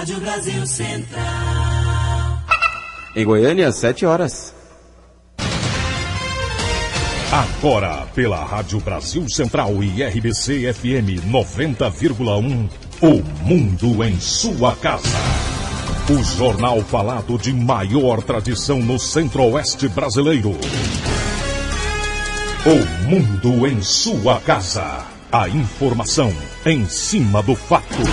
Rádio Brasil Central. Em Goiânia, 7 horas. Agora, pela Rádio Brasil Central e RBC FM 90,1, O Mundo em Sua Casa. O jornal falado de maior tradição no Centro-Oeste brasileiro. O Mundo em Sua Casa. A informação em cima do fato.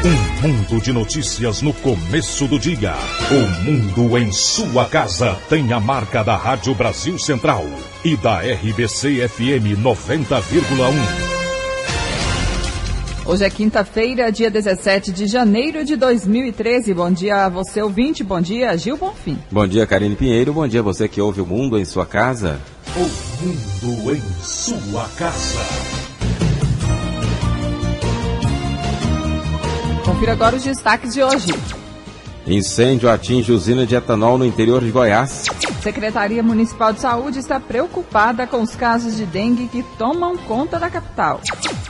Um mundo de notícias no começo do dia. O Mundo em Sua Casa tem a marca da Rádio Brasil Central e da RBC FM 90,1. Hoje é quinta-feira, dia 17 de janeiro de 2013. Bom dia a você, ouvinte. Bom dia, Gil Bonfim. Bom dia, Karine Pinheiro. Bom dia a você que ouve O Mundo em Sua Casa. O Mundo em Sua Casa. Confira agora os destaques de hoje. Incêndio atinge usina de etanol no interior de Goiás. Secretaria Municipal de Saúde está preocupada com os casos de dengue que tomam conta da capital.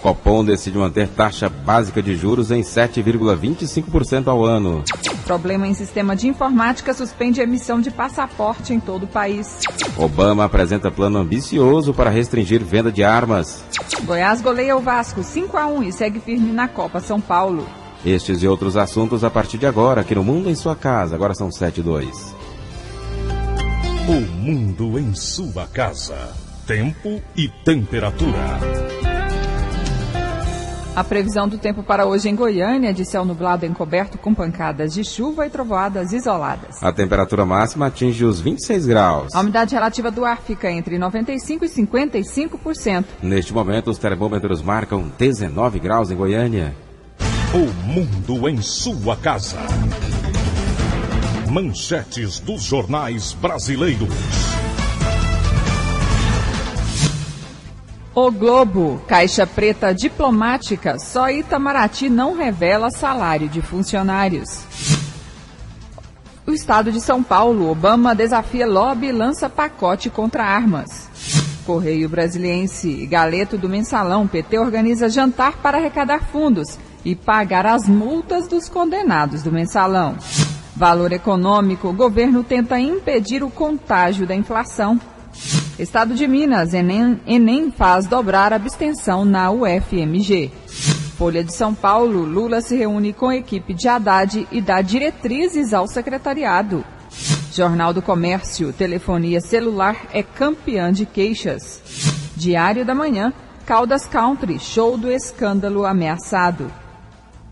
Copom decide manter taxa básica de juros em 7,25% ao ano. Problema em sistema de informática suspende a emissão de passaporte em todo o país. Obama apresenta plano ambicioso para restringir venda de armas. Goiás goleia o Vasco 5-1 e segue firme na Copa São Paulo. Estes e outros assuntos a partir de agora, aqui no Mundo em Sua Casa. Agora são 7:02. O Mundo em Sua Casa. Tempo e temperatura. A previsão do tempo para hoje em Goiânia é de céu nublado encoberto com pancadas de chuva e trovoadas isoladas. A temperatura máxima atinge os 26 graus. A umidade relativa do ar fica entre 95% e 55%. Neste momento, os termômetros marcam 19 graus em Goiânia. O Mundo em Sua Casa. Manchetes dos jornais brasileiros. O Globo, caixa preta diplomática, só Itamaraty não revela salário de funcionários. O estado de São Paulo, Obama desafia lobby e lança pacote contra armas. Correio Brasiliense, Galeto do Mensalão, PT organiza jantar para arrecadar fundos e pagar as multas dos condenados do Mensalão. Valor econômico, o governo tenta impedir o contágio da inflação. Estado de Minas, Enem faz dobrar a abstenção na UFMG. Folha de São Paulo, Lula se reúne com a equipe de Haddad e dá diretrizes ao secretariado. Jornal do Comércio, telefonia celular é campeã de queixas. Diário da Manhã, Caldas Country, show do escândalo ameaçado.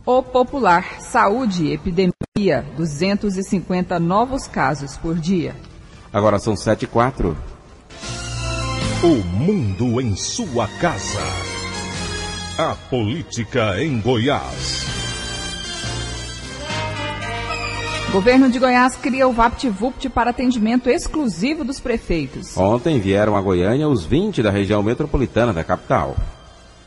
O Popular, saúde, epidemia, 250 novos casos por dia. Agora são 7:04. O Mundo em Sua Casa. A política em Goiás. Governo de Goiás cria o VaptVupt para atendimento exclusivo dos prefeitos. Ontem vieram a Goiânia os 20 da região metropolitana da capital.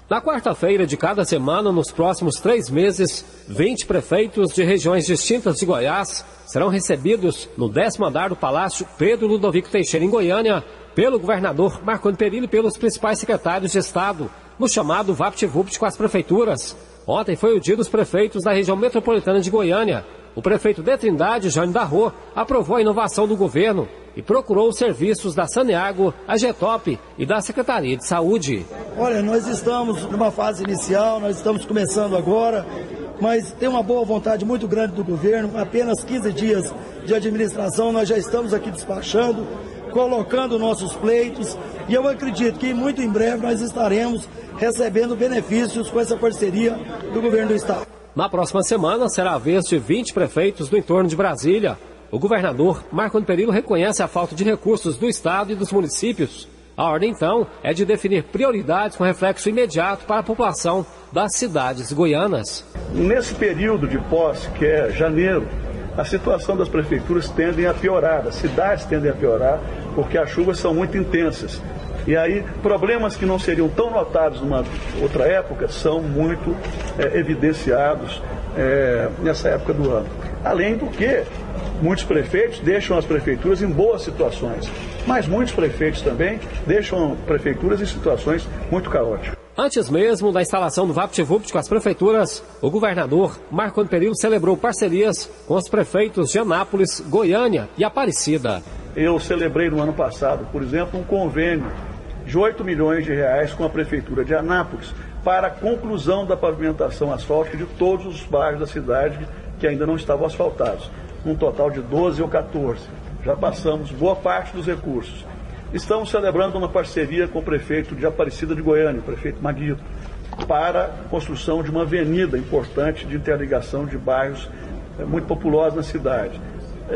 Na quarta-feira de cada semana, nos próximos 3 meses, 20 prefeitos de regiões distintas de Goiás serão recebidos no 10º andar do Palácio Pedro Ludovico Teixeira, em Goiânia, pelo governador Marconi Perillo e pelos principais secretários de Estado, no chamado VaptVupt com as prefeituras. Ontem foi o dia dos prefeitos da região metropolitana de Goiânia. O prefeito de Trindade, Jânio Darro, aprovou a inovação do governo e procurou os serviços da Saneago, a Getop e da Secretaria de Saúde. Olha, nós estamos numa fase inicial, nós estamos começando agora, mas tem uma boa vontade muito grande do governo. Apenas 15 dias de administração, nós já estamos aqui despachando, colocando nossos pleitos, e eu acredito que muito em breve nós estaremos recebendo benefícios com essa parceria do governo do Estado. Na próxima semana será a vez de 20 prefeitos do entorno de Brasília. O governador Marconi Perillo reconhece a falta de recursos do Estado e dos municípios. A ordem, então, é de definir prioridades com reflexo imediato para a população das cidades goianas. Nesse período de posse, que é janeiro, a situação das prefeituras tende a piorar, as cidades tendem a piorar, porque as chuvas são muito intensas. E aí, problemas que não seriam tão notados numa outra época são muito evidenciados nessa época do ano. Além do que, muitos prefeitos deixam as prefeituras em boas situações, mas muitos prefeitos também deixam prefeituras em situações muito caóticas. Antes mesmo da instalação do VaptVupt com as prefeituras, o governador Marco Antônio Perillo celebrou parcerias com os prefeitos de Anápolis, Goiânia e Aparecida. Eu celebrei no ano passado, por exemplo, um convênio de 8 milhões de reais com a prefeitura de Anápolis para a conclusão da pavimentação asfáltica de todos os bairros da cidade que ainda não estavam asfaltados, um total de 12 ou 14. Já passamos boa parte dos recursos. Estamos celebrando uma parceria com o prefeito de Aparecida de Goiânia, o prefeito Maguito, para a construção de uma avenida importante de interligação de bairros muito populosos na cidade.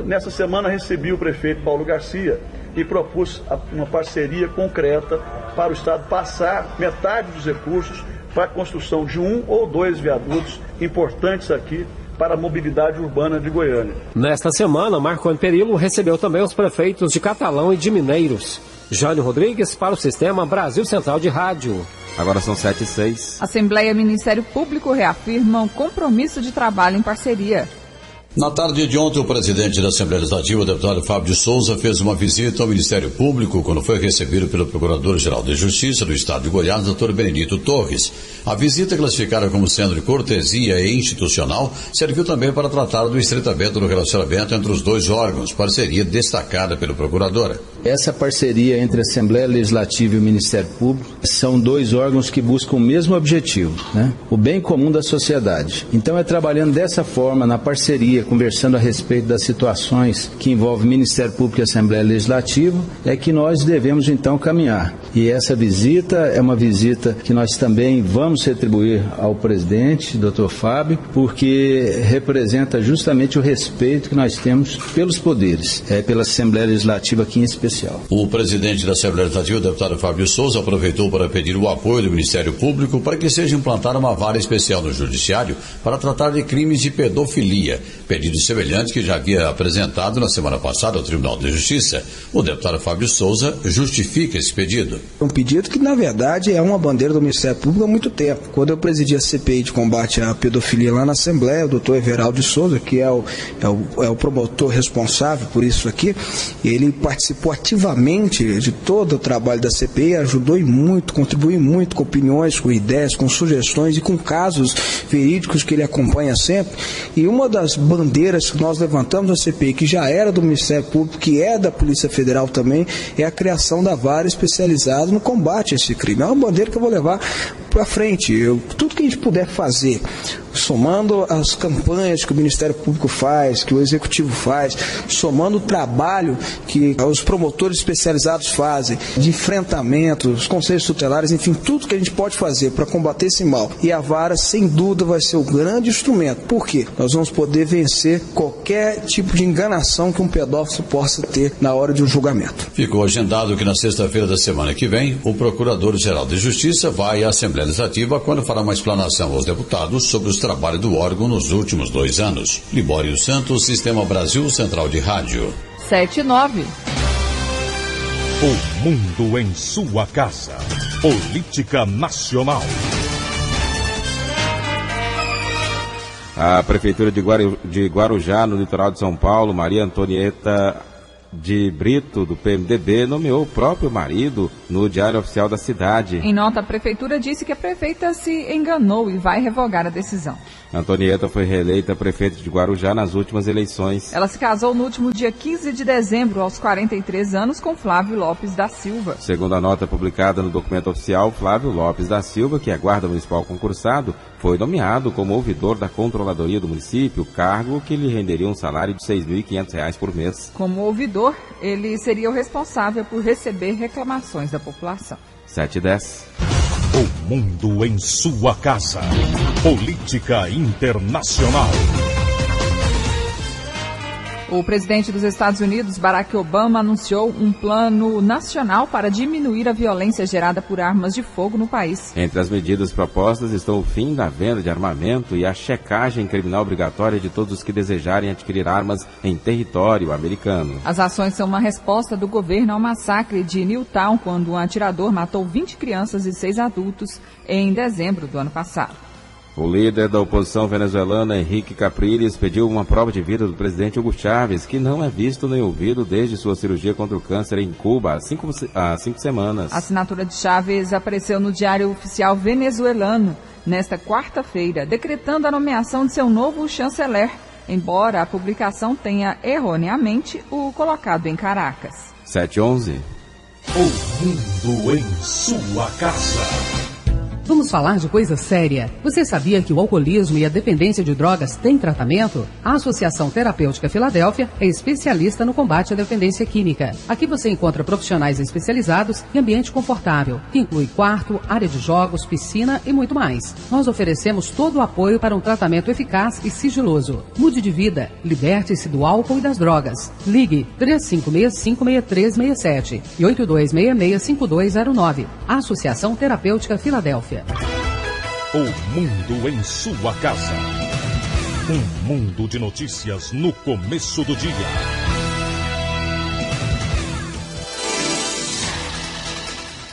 Nessa semana recebi o prefeito Paulo Garcia e propus uma parceria concreta para o Estado passar metade dos recursos para a construção de 1 ou 2 viadutos importantes aqui para a mobilidade urbana de Goiânia. Nesta semana, Marco Antônio Perillo recebeu também os prefeitos de Catalão e de Mineiros. Jânio Rodrigues para o Sistema Brasil Central de Rádio. Agora são 7h06. Assembleia e Ministério Público reafirmam compromisso de trabalho em parceria. Na tarde de ontem, o presidente da Assembleia Legislativa, o deputado Fábio de Souza, fez uma visita ao Ministério Público quando foi recebido pelo Procurador-Geral de Justiça do Estado de Goiás, Dr. Benedito Torres. A visita, classificada como sendo de cortesia e institucional, serviu também para tratar do estreitamento do relacionamento entre os dois órgãos, parceria destacada pelo procurador. Essa parceria entre a Assembleia Legislativa e o Ministério Público são dois órgãos que buscam o mesmo objetivo, né? O bem comum da sociedade. Então é trabalhando dessa forma, na parceria, conversando a respeito das situações que envolvem Ministério Público e Assembleia Legislativa, é que nós devemos então caminhar. E essa visita é uma visita que nós também vamos retribuir ao presidente, Dr. Fábio, porque representa justamente o respeito que nós temos pelos poderes, pela Assembleia Legislativa aqui em especial. O presidente da Assembleia Legislativa, o deputado Fábio Souza, aproveitou para pedir o apoio do Ministério Público para que seja implantada uma vara especial no Judiciário para tratar de crimes de pedofilia, pedido semelhante que já havia apresentado na semana passada ao Tribunal de Justiça. O deputado Fábio Souza justifica esse pedido. Um pedido que, na verdade, é uma bandeira do Ministério Público há muito tempo. Quando eu presidi a CPI de combate à pedofilia lá na Assembleia, o doutor Everaldo de Souza, que é o promotor responsável por isso aqui, ele participou ativamente de todo o trabalho da CPI, ajudou e muito, contribuiu muito com opiniões, com ideias, com sugestões e com casos verídicos que ele acompanha sempre. E uma das bandeiras que nós levantamos na CPI, que já era do Ministério Público, que é da Polícia Federal também, é a criação da vara especializada no combate a esse crime. É uma bandeira que eu vou levar para frente. Tudo que a gente puder fazer, somando as campanhas que o Ministério Público faz, que o Executivo faz, somando o trabalho que os promotores especializados fazem, de enfrentamento, os conselhos tutelares, enfim, tudo que a gente pode fazer para combater esse mal. E a vara, sem dúvida, vai ser o grande instrumento. Por quê? Nós vamos poder vencer qualquer tipo de enganação que um pedófilo possa ter na hora de um julgamento. Ficou agendado que na sexta-feira da semana que vem, o Procurador-Geral de Justiça vai à Assembleia Legislativa quando fará uma explanação aos deputados sobre os trabalhos do órgão nos últimos 2 anos. Libório Santos, Sistema Brasil Central de Rádio. 7h09. O mundo em sua casa. Política Nacional. A Prefeitura de Guarujá, no litoral de São Paulo, Maria Antonieta de Brito, do PMDB, nomeou o próprio marido no Diário Oficial da cidade. Em nota, a Prefeitura disse que a prefeita se enganou e vai revogar a decisão. Antonieta foi reeleita prefeita de Guarujá nas últimas eleições. Ela se casou no último dia 15 de dezembro, aos 43 anos, com Flávio Lopes da Silva. Segundo a nota publicada no documento oficial, Flávio Lopes da Silva, que é guarda municipal concursado, foi nomeado como ouvidor da Controladoria do município, cargo que lhe renderia um salário de R$ 6.500 por mês. Como ouvidor, ele seria o responsável por receber reclamações da população. 7h10. O mundo em sua casa. Política Internacional. O presidente dos Estados Unidos, Barack Obama, anunciou um plano nacional para diminuir a violência gerada por armas de fogo no país. Entre as medidas propostas estão o fim da venda de armamento e a checagem criminal obrigatória de todos os que desejarem adquirir armas em território americano. As ações são uma resposta do governo ao massacre de Newtown, quando um atirador matou 20 crianças e 6 adultos em dezembro do ano passado. O líder da oposição venezuelana, Henrique Capriles, pediu uma prova de vida do presidente Hugo Chávez, que não é visto nem ouvido desde sua cirurgia contra o câncer em Cuba há 5 semanas. A assinatura de Chávez apareceu no Diário Oficial venezuelano nesta quarta-feira, decretando a nomeação de seu novo chanceler, embora a publicação tenha erroneamente o colocado em Caracas. 7:11. O mundo em sua casa. Vamos falar de coisa séria. Você sabia que o alcoolismo e a dependência de drogas têm tratamento? A Associação Terapêutica Filadélfia é especialista no combate à dependência química. Aqui você encontra profissionais especializados e ambiente confortável, que inclui quarto, área de jogos, piscina e muito mais. Nós oferecemos todo o apoio para um tratamento eficaz e sigiloso. Mude de vida, liberte-se do álcool e das drogas. Ligue 3565-6367 e 8266-5209. Associação Terapêutica Filadélfia. O mundo em sua casa. Um mundo de notícias no começo do dia.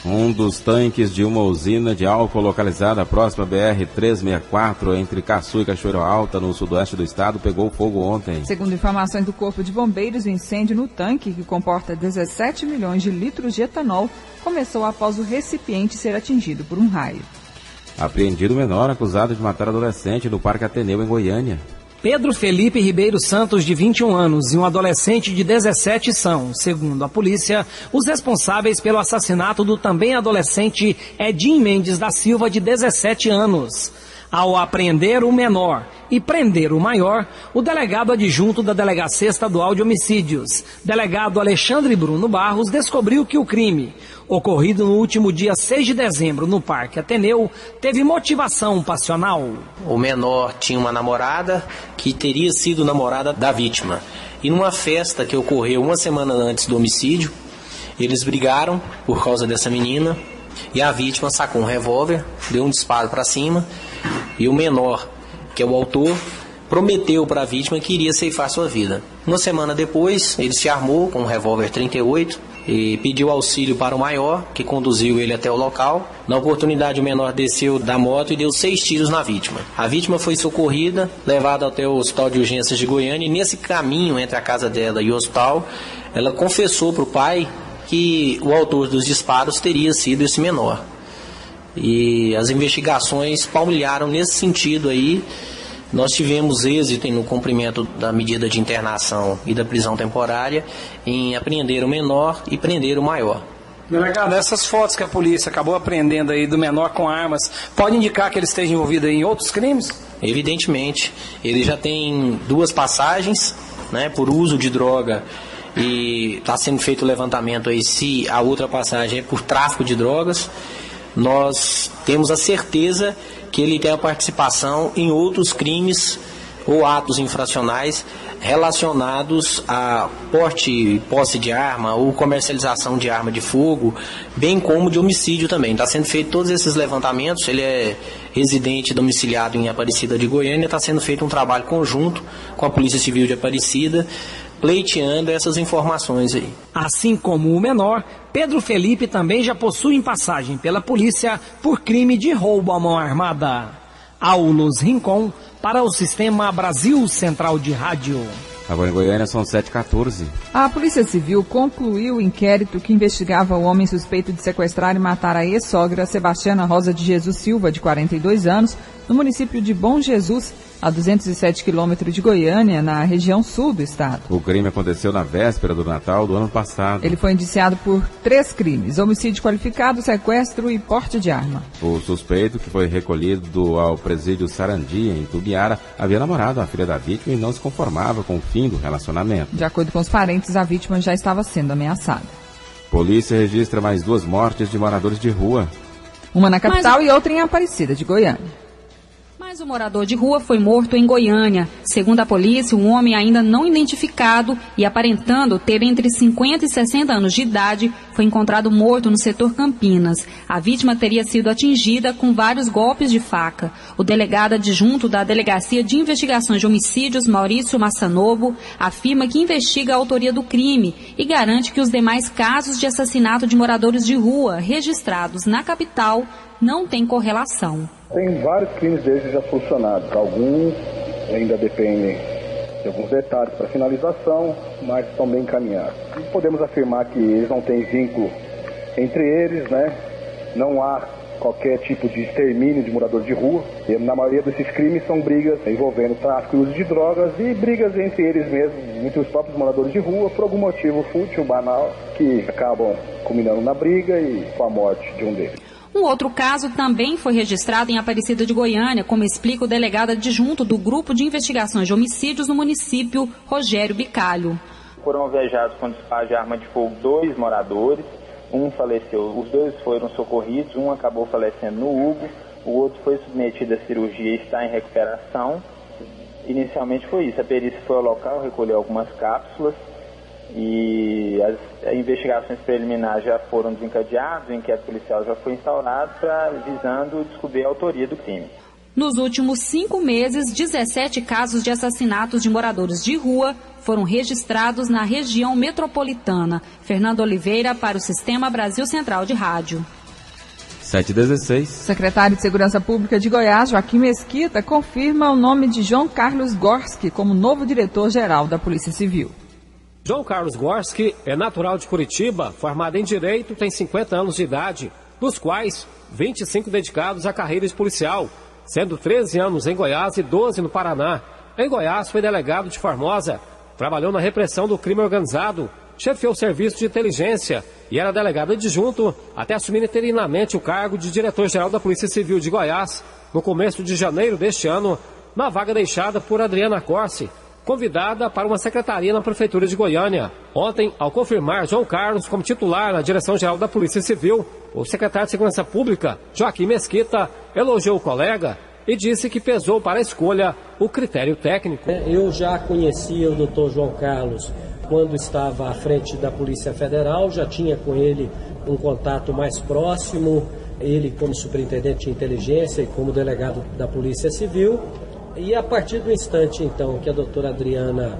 Um dos tanques de uma usina de álcool localizada próxima à BR-364, entre Caçu e Cachoeira Alta, no sudoeste do estado, pegou fogo ontem. Segundo informações do Corpo de Bombeiros, o incêndio no tanque, que comporta 17 milhões de litros de etanol, começou após o recipiente ser atingido por um raio. Apreendido menor acusado de matar adolescente no Parque Ateneu, em Goiânia. Pedro Felipe Ribeiro Santos, de 21 anos, e um adolescente de 17 são, segundo a polícia, os responsáveis pelo assassinato do também adolescente Edinho Mendes da Silva, de 17 anos. Ao apreender o menor e prender o maior, o delegado adjunto da Delegacia Estadual de Homicídios, delegado Alexandre Bruno Barros, descobriu que o crime, ocorrido no último dia 6 de dezembro no Parque Ateneu, teve motivação passional. O menor tinha uma namorada que teria sido namorada da vítima. E numa festa que ocorreu uma semana antes do homicídio, eles brigaram por causa dessa menina e a vítima sacou um revólver, deu um disparo para cima e o menor, que é o autor, prometeu para a vítima que iria ceifar sua vida. Uma semana depois, ele se armou com um revólver 38 e pediu auxílio para o maior, que conduziu ele até o local. Na oportunidade, o menor desceu da moto e deu 6 tiros na vítima. A vítima foi socorrida, levada até o Hospital de Urgências de Goiânia, e nesse caminho entre a casa dela e o hospital, ela confessou para o pai que o autor dos disparos teria sido esse menor. E as investigações palmilharam nesse sentido aí. Nós tivemos êxito no cumprimento da medida de internação e da prisão temporária em apreender o menor e prender o maior. Delegado, essas fotos que a polícia acabou apreendendo aí do menor com armas, pode indicar que ele esteja envolvido em outros crimes? Evidentemente. Ele já tem 2 passagens, né, por uso de droga, e está sendo feito o levantamento aí se a outra passagem é por tráfico de drogas. Nós temos a certeza que ele tem a participação em outros crimes ou atos infracionais relacionados a porte e posse de arma ou comercialização de arma de fogo, bem como de homicídio também. Está sendo feito todos esses levantamentos. Ele é residente domiciliado em Aparecida de Goiânia. Está sendo feito um trabalho conjunto com a Polícia Civil de Aparecida, pleiteando essas informações aí. Assim como o menor, Pedro Felipe também já possui passagem pela polícia por crime de roubo à mão armada. Aulus Rincon, para o Sistema Brasil Central de Rádio. Agora em Goiânia são 7h14. A Polícia Civil concluiu o inquérito que investigava o homem suspeito de sequestrar e matar a ex-sogra Sebastiana Rosa de Jesus Silva, de 42 anos, no município de Bom Jesus, a 207 quilômetros de Goiânia, na região sul do estado. O crime aconteceu na véspera do Natal do ano passado. Ele foi indiciado por 3 crimes: homicídio qualificado, sequestro e porte de arma. O suspeito, que foi recolhido ao presídio Sarandi, em Tubiara, havia namorado a filha da vítima e não se conformava com o fim do relacionamento. De acordo com os parentes, a vítima já estava sendo ameaçada. Polícia registra mais 2 mortes de moradores de rua. Uma na capital e outra em Aparecida de Goiânia. Mas o morador de rua foi morto em Goiânia. Segundo a polícia, um homem ainda não identificado e aparentando ter entre 50 e 60 anos de idade foi encontrado morto no setor Campinas. A vítima teria sido atingida com vários golpes de faca. O delegado adjunto da Delegacia de Investigações de Homicídios, Maurício Massanovo, afirma que investiga a autoria do crime e garante que os demais casos de assassinato de moradores de rua registrados na capital não tem correlação. Tem vários crimes desses já solucionados. Alguns ainda dependem de alguns detalhes para finalização, mas estão bem encaminhados. Podemos afirmar que eles não têm vínculo entre eles, né? Não há qualquer tipo de extermínio de morador de rua. E na maioria desses crimes são brigas envolvendo tráfico e uso de drogas e brigas entre eles mesmos, entre os próprios moradores de rua, por algum motivo fútil, banal, que acabam culminando na briga e com a morte de um deles. Um outro caso também foi registrado em Aparecida de Goiânia, como explica o delegado adjunto do Grupo de Investigações de Homicídios no município, Rogério Bicalho. Foram alvejados com disparo de arma de fogo 2 moradores, um faleceu, os 2 foram socorridos, um acabou falecendo no Hugo, o outro foi submetido à cirurgia e está em recuperação. Inicialmente foi isso, a perícia foi ao local, recolheu algumas cápsulas e as investigações preliminares já foram desencadeadas, o inquérito policial já foi instaurado visando descobrir a autoria do crime. Nos últimos 5 meses, 17 casos de assassinatos de moradores de rua foram registrados na região metropolitana. Fernando Oliveira para o Sistema Brasil Central de Rádio. 7h16. Secretário de Segurança Pública de Goiás, Joaquim Mesquita, confirma o nome de João Carlos Gorski como novo diretor-geral da Polícia Civil. João Carlos Gorski é natural de Curitiba, formado em Direito, tem 50 anos de idade, dos quais 25 dedicados à carreira de policial, sendo 13 anos em Goiás e 12 no Paraná. Em Goiás foi delegado de Formosa, trabalhou na repressão do crime organizado, chefiou o serviço de inteligência e era delegado adjunto até assumir interinamente o cargo de diretor-geral da Polícia Civil de Goiás no começo de janeiro deste ano, na vaga deixada por Adriana Corsi, convidada para uma secretaria na Prefeitura de Goiânia. Ontem, ao confirmar João Carlos como titular na Direção-Geral da Polícia Civil, o secretário de Segurança Pública, Joaquim Mesquita, elogiou o colega e disse que pesou para a escolha o critério técnico. Eu já conhecia o doutor João Carlos quando estava à frente da Polícia Federal, já tinha com ele um contato mais próximo, ele como superintendente de inteligência e como delegado da Polícia Civil. E a partir do instante, então, que a doutora Adriana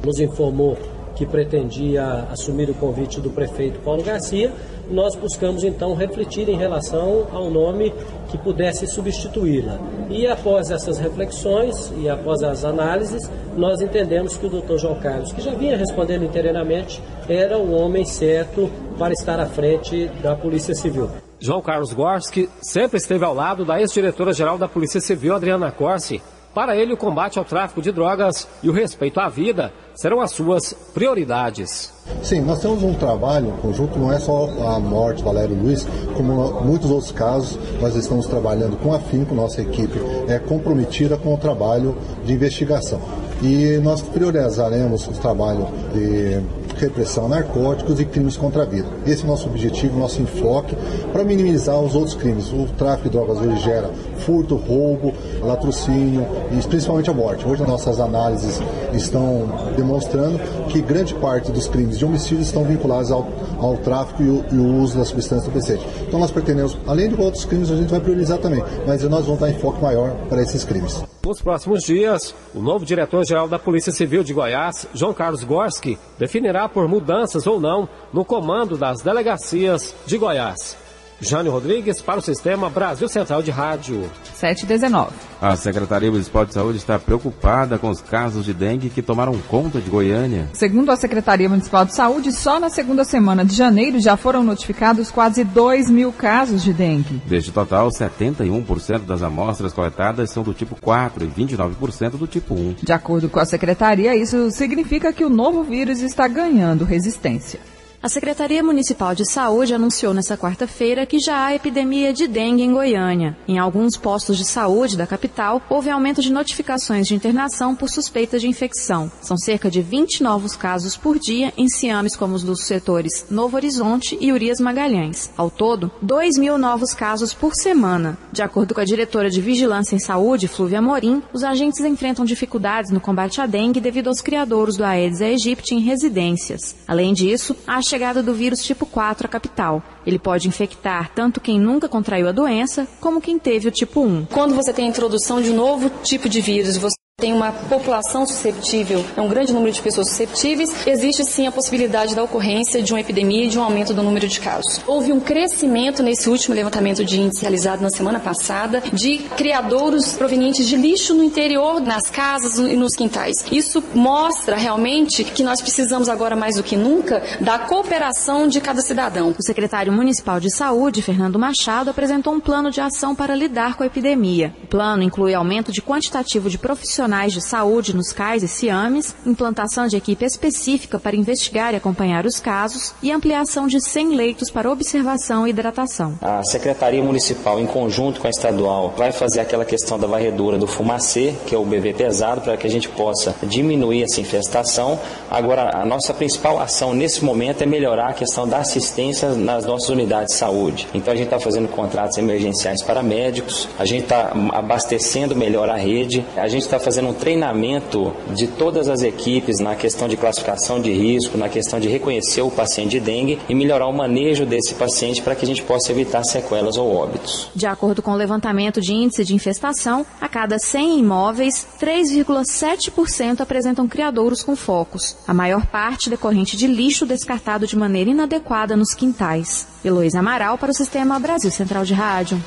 nos informou que pretendia assumir o convite do prefeito Paulo Garcia, nós buscamos, então, refletir em relação ao nome que pudesse substituí-la. E após essas reflexões e após as análises, nós entendemos que o doutor João Carlos, que já vinha respondendo inteiramente, era o homem certo para estar à frente da Polícia Civil. João Carlos Gorski sempre esteve ao lado da ex-diretora-geral da Polícia Civil, Adriana Corsi. Para ele, o combate ao tráfico de drogas e o respeito à vida serão as suas prioridades. Sim, nós temos um trabalho conjunto, não é só a morte do Valério Luiz, como muitos outros casos, nós estamos trabalhando com afinco, nossa equipe é comprometida com o trabalho de investigação. E nós priorizaremos o trabalho de repressão a narcóticos e crimes contra a vida. Esse é o nosso objetivo, nosso enfoque, para minimizar os outros crimes. O tráfico de drogas hoje gera furto, roubo, latrocínio e principalmente a morte. Hoje as nossas análises estão demonstrando que grande parte dos crimes de homicídio estão vinculados ao tráfico e o uso da substância entorpecente. Então nós pretendemos, além de outros crimes, a gente vai priorizar também, mas nós vamos dar enfoque maior para esses crimes. Nos próximos dias, o novo diretor-geral da Polícia Civil de Goiás, João Carlos Gorski, definirá por mudanças ou não no comando das delegacias de Goiás. Jânio Rodrigues para o Sistema Brasil Central de Rádio. 7h19. A Secretaria Municipal de Saúde está preocupada com os casos de dengue que tomaram conta de Goiânia. Segundo a Secretaria Municipal de Saúde, só na segunda semana de janeiro já foram notificados quase 2.000 casos de dengue. Deste total, 71% das amostras coletadas são do tipo 4 e 29% do tipo 1. De acordo com a Secretaria, isso significa que o novo vírus está ganhando resistência. A Secretaria Municipal de Saúde anunciou nesta quarta-feira que já há epidemia de dengue em Goiânia. Em alguns postos de saúde da capital, houve aumento de notificações de internação por suspeita de infecção. São cerca de 20 novos casos por dia em ciames como os dos setores Novo Horizonte e Urias Magalhães. Ao todo, 2.000 novos casos por semana. De acordo com a diretora de Vigilância em Saúde, Flúvia Amorim, os agentes enfrentam dificuldades no combate à dengue devido aos criadouros do Aedes aegypti em residências. Além disso, a chegada do vírus tipo 4 à capital. Ele pode infectar tanto quem nunca contraiu a doença, como quem teve o tipo 1. Quando você tem a introdução de um novo tipo de vírus, você Tem uma população susceptível, um grande número de pessoas susceptíveis, existe sim a possibilidade da ocorrência de uma epidemia e de um aumento do número de casos. Houve um crescimento nesse último levantamento de índice realizado na semana passada de criadouros provenientes de lixo no interior, nas casas e nos quintais. Isso mostra realmente que nós precisamos agora mais do que nunca da cooperação de cada cidadão. O secretário municipal de saúde, Fernando Machado, apresentou um plano de ação para lidar com a epidemia. O plano inclui aumento de quantitativo de profissionais de saúde nos CAIs e CIAMES, implantação de equipe específica para investigar e acompanhar os casos e ampliação de 100 leitos para observação e hidratação. A Secretaria Municipal, em conjunto com a estadual, vai fazer aquela questão da varredura do fumacê, que é o BV pesado, para que a gente possa diminuir essa infestação. Agora, a nossa principal ação nesse momento é melhorar a questão da assistência nas nossas unidades de saúde. Então, a gente está fazendo contratos emergenciais para médicos, a gente está abastecendo melhor a rede, a gente está fazendo um treinamento de todas as equipes na questão de classificação de risco, na questão de reconhecer o paciente de dengue e melhorar o manejo desse paciente para que a gente possa evitar sequelas ou óbitos. De acordo com o levantamento de índice de infestação, a cada 100 imóveis, 3,7% apresentam criadouros com focos, a maior parte decorrente de lixo descartado de maneira inadequada nos quintais. Heloísa Amaral para o Sistema Brasil Central de Rádio.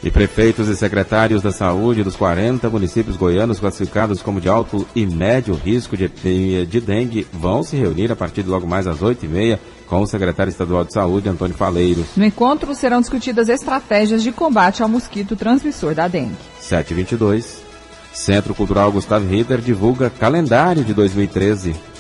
E prefeitos e secretários da saúde dos 40 municípios goianos classificados como de alto e médio risco de epidemia de dengue vão se reunir a partir de logo mais às 8h30 com o secretário estadual de saúde, Antônio Faleiros. No encontro serão discutidas estratégias de combate ao mosquito transmissor da dengue. 7h22, Centro Cultural Gustavo Ritter divulga calendário de 2013.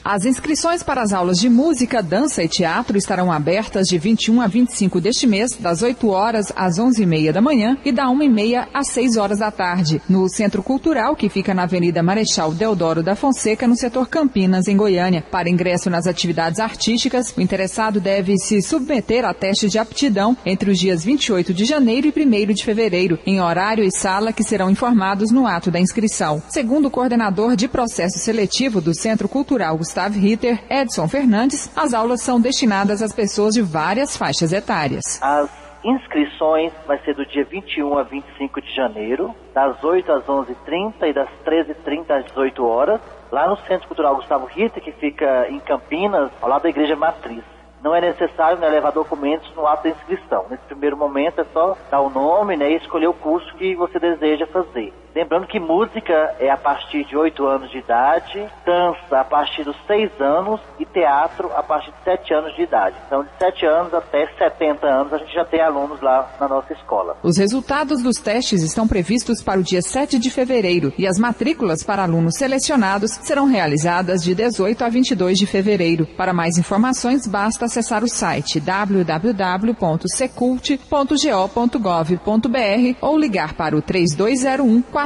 As inscrições para as aulas de música, dança e teatro estarão abertas de 21 a 25 deste mês, das 8 horas às 11h30 da manhã e da 1h30 às 6 horas da tarde, no Centro Cultural, que fica na Avenida Marechal Deodoro da Fonseca, no setor Campinas, em Goiânia. Para ingresso nas atividades artísticas, o interessado deve se submeter a testes de aptidão entre os dias 28 de janeiro e 1º de fevereiro, em horário e sala que serão informados no ato da inscrição. Segundo o coordenador de processo seletivo do Centro Cultural Gustavo Ritter, Edson Fernandes, as aulas são destinadas às pessoas de várias faixas etárias. As inscrições vai ser do dia 21 a 25 de janeiro, das 8 às 11h30 e das 13h30 às 18 horas, lá no Centro Cultural Gustavo Ritter, que fica em Campinas, ao lado da Igreja Matriz. Não é necessário levar documentos no ato da inscrição. Nesse primeiro momento é só dar o nome, e escolher o curso que você deseja fazer. Lembrando que música é a partir de 8 anos de idade, dança a partir dos 6 anos e teatro a partir de 7 anos de idade. Então, de 7 anos até 70 anos, a gente já tem alunos lá na nossa escola. Os resultados dos testes estão previstos para o dia 7 de fevereiro e as matrículas para alunos selecionados serão realizadas de 18 a 22 de fevereiro. Para mais informações, basta acessar o site www.secult.go.gov.br ou ligar para o 3201-4706.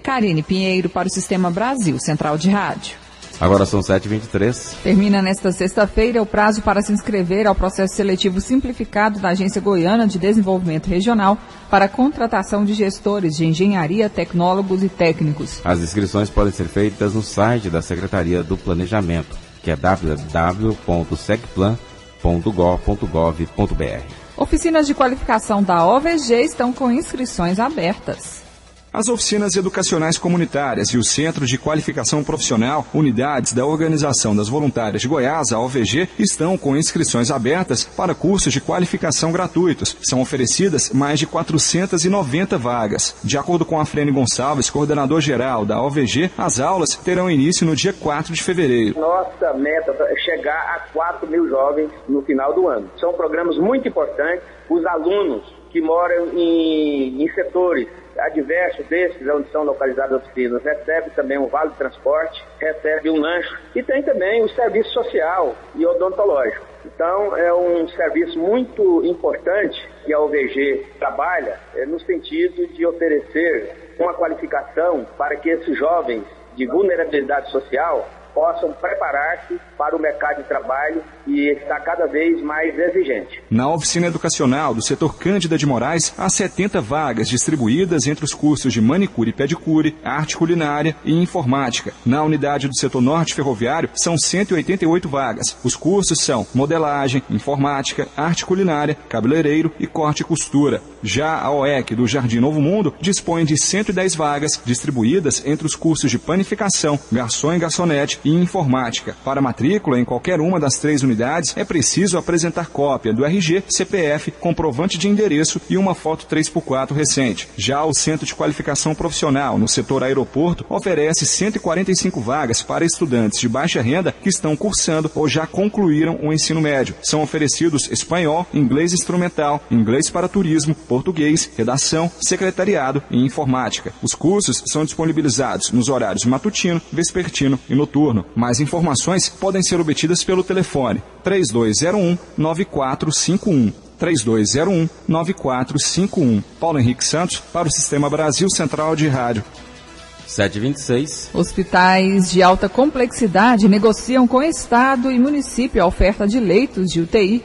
Karine Pinheiro para o Sistema Brasil Central de Rádio. Agora são 7h23. Termina nesta sexta-feira o prazo para se inscrever ao processo seletivo simplificado da Agência Goiana de Desenvolvimento Regional para a contratação de gestores de engenharia, tecnólogos e técnicos. As inscrições podem ser feitas no site da Secretaria do Planejamento, que é www.secplan.gov.br. Oficinas de qualificação da OVG estão com inscrições abertas. As oficinas educacionais comunitárias e o Centro de Qualificação Profissional, unidades da Organização das Voluntárias de Goiás, a OVG, estão com inscrições abertas para cursos de qualificação gratuitos. São oferecidas mais de 490 vagas. De acordo com a Frene Gonçalves, coordenador-geral da OVG, as aulas terão início no dia 4 de fevereiro. Nossa meta é chegar a 4 mil jovens no final do ano. São programas muito importantes. Os alunos que moram em setores adversos desses, onde são localizadas as oficinas, recebe também um vale de transporte, recebe um lanche e tem também o serviço social e odontológico. Então, é um serviço muito importante que a OVG trabalha no sentido de oferecer uma qualificação para que esses jovens de vulnerabilidade social possam preparar-se para o mercado de trabalho e está cada vez mais exigente. Na oficina educacional do setor Cândida de Moraes, há 70 vagas distribuídas entre os cursos de manicure e pedicure, arte culinária e informática. Na unidade do setor norte ferroviário, são 188 vagas. Os cursos são modelagem, informática, arte culinária, cabeleireiro e corte e costura. Já a OEC do Jardim Novo Mundo dispõe de 110 vagas distribuídas entre os cursos de panificação, garçom e garçonete e informática. Para matrícula em qualquer uma das 3 unidades, é preciso apresentar cópia do RG, CPF, comprovante de endereço e uma foto 3x4 recente. Já o Centro de Qualificação Profissional, no setor aeroporto, oferece 145 vagas para estudantes de baixa renda que estão cursando ou já concluíram o ensino médio. São oferecidos espanhol, inglês instrumental, inglês para turismo, português, redação, secretariado e informática. Os cursos são disponibilizados nos horários matutino, vespertino e noturno. Mais informações podem ser obtidas pelo telefone 3201-9451. 3201-9451. Paulo Henrique Santos, para o Sistema Brasil Central de Rádio. 7h26. Hospitais de alta complexidade negociam com Estado e município a oferta de leitos de UTI.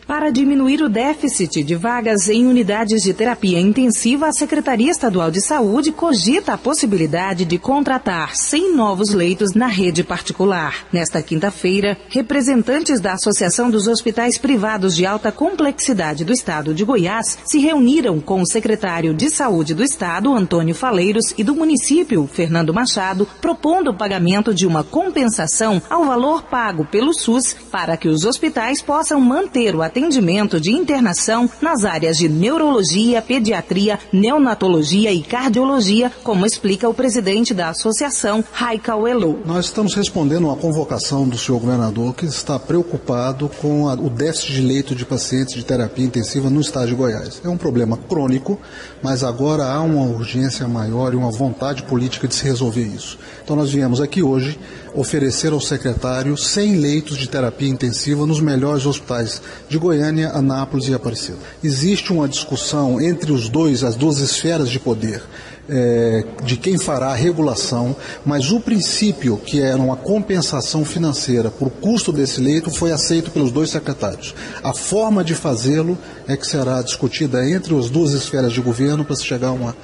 Para diminuir o déficit de vagas em unidades de terapia intensiva, a Secretaria Estadual de Saúde cogita a possibilidade de contratar 100 novos leitos na rede particular. Nesta quinta-feira, representantes da Associação dos Hospitais Privados de Alta Complexidade do Estado de Goiás se reuniram com o secretário de Saúde do Estado, Antônio Faleiros, e do município, Fernando Machado, propondo o pagamento de uma compensação ao valor pago pelo SUS para que os hospitais possam manter o atendimento de internação nas áreas de neurologia, pediatria, neonatologia e cardiologia, como explica o presidente da associação, Raikal Elou. Nós estamos respondendo a uma convocação do senhor governador que está preocupado com o déficit de leito de pacientes de terapia intensiva no estado de Goiás. É um problema crônico, mas agora há uma urgência maior e uma vontade política de se resolver isso. Então nós viemos aqui hoje oferecer ao secretário 100 leitos de terapia intensiva nos melhores hospitais de Goiânia, Anápolis e Aparecida. Existe uma discussão entre as duas esferas de poder, de quem fará a regulação, mas o princípio, que era uma compensação financeira por custo desse leito, foi aceito pelos 2 secretários. A forma de fazê-lo é que será discutida entre as 2 esferas de governo para se chegar a uma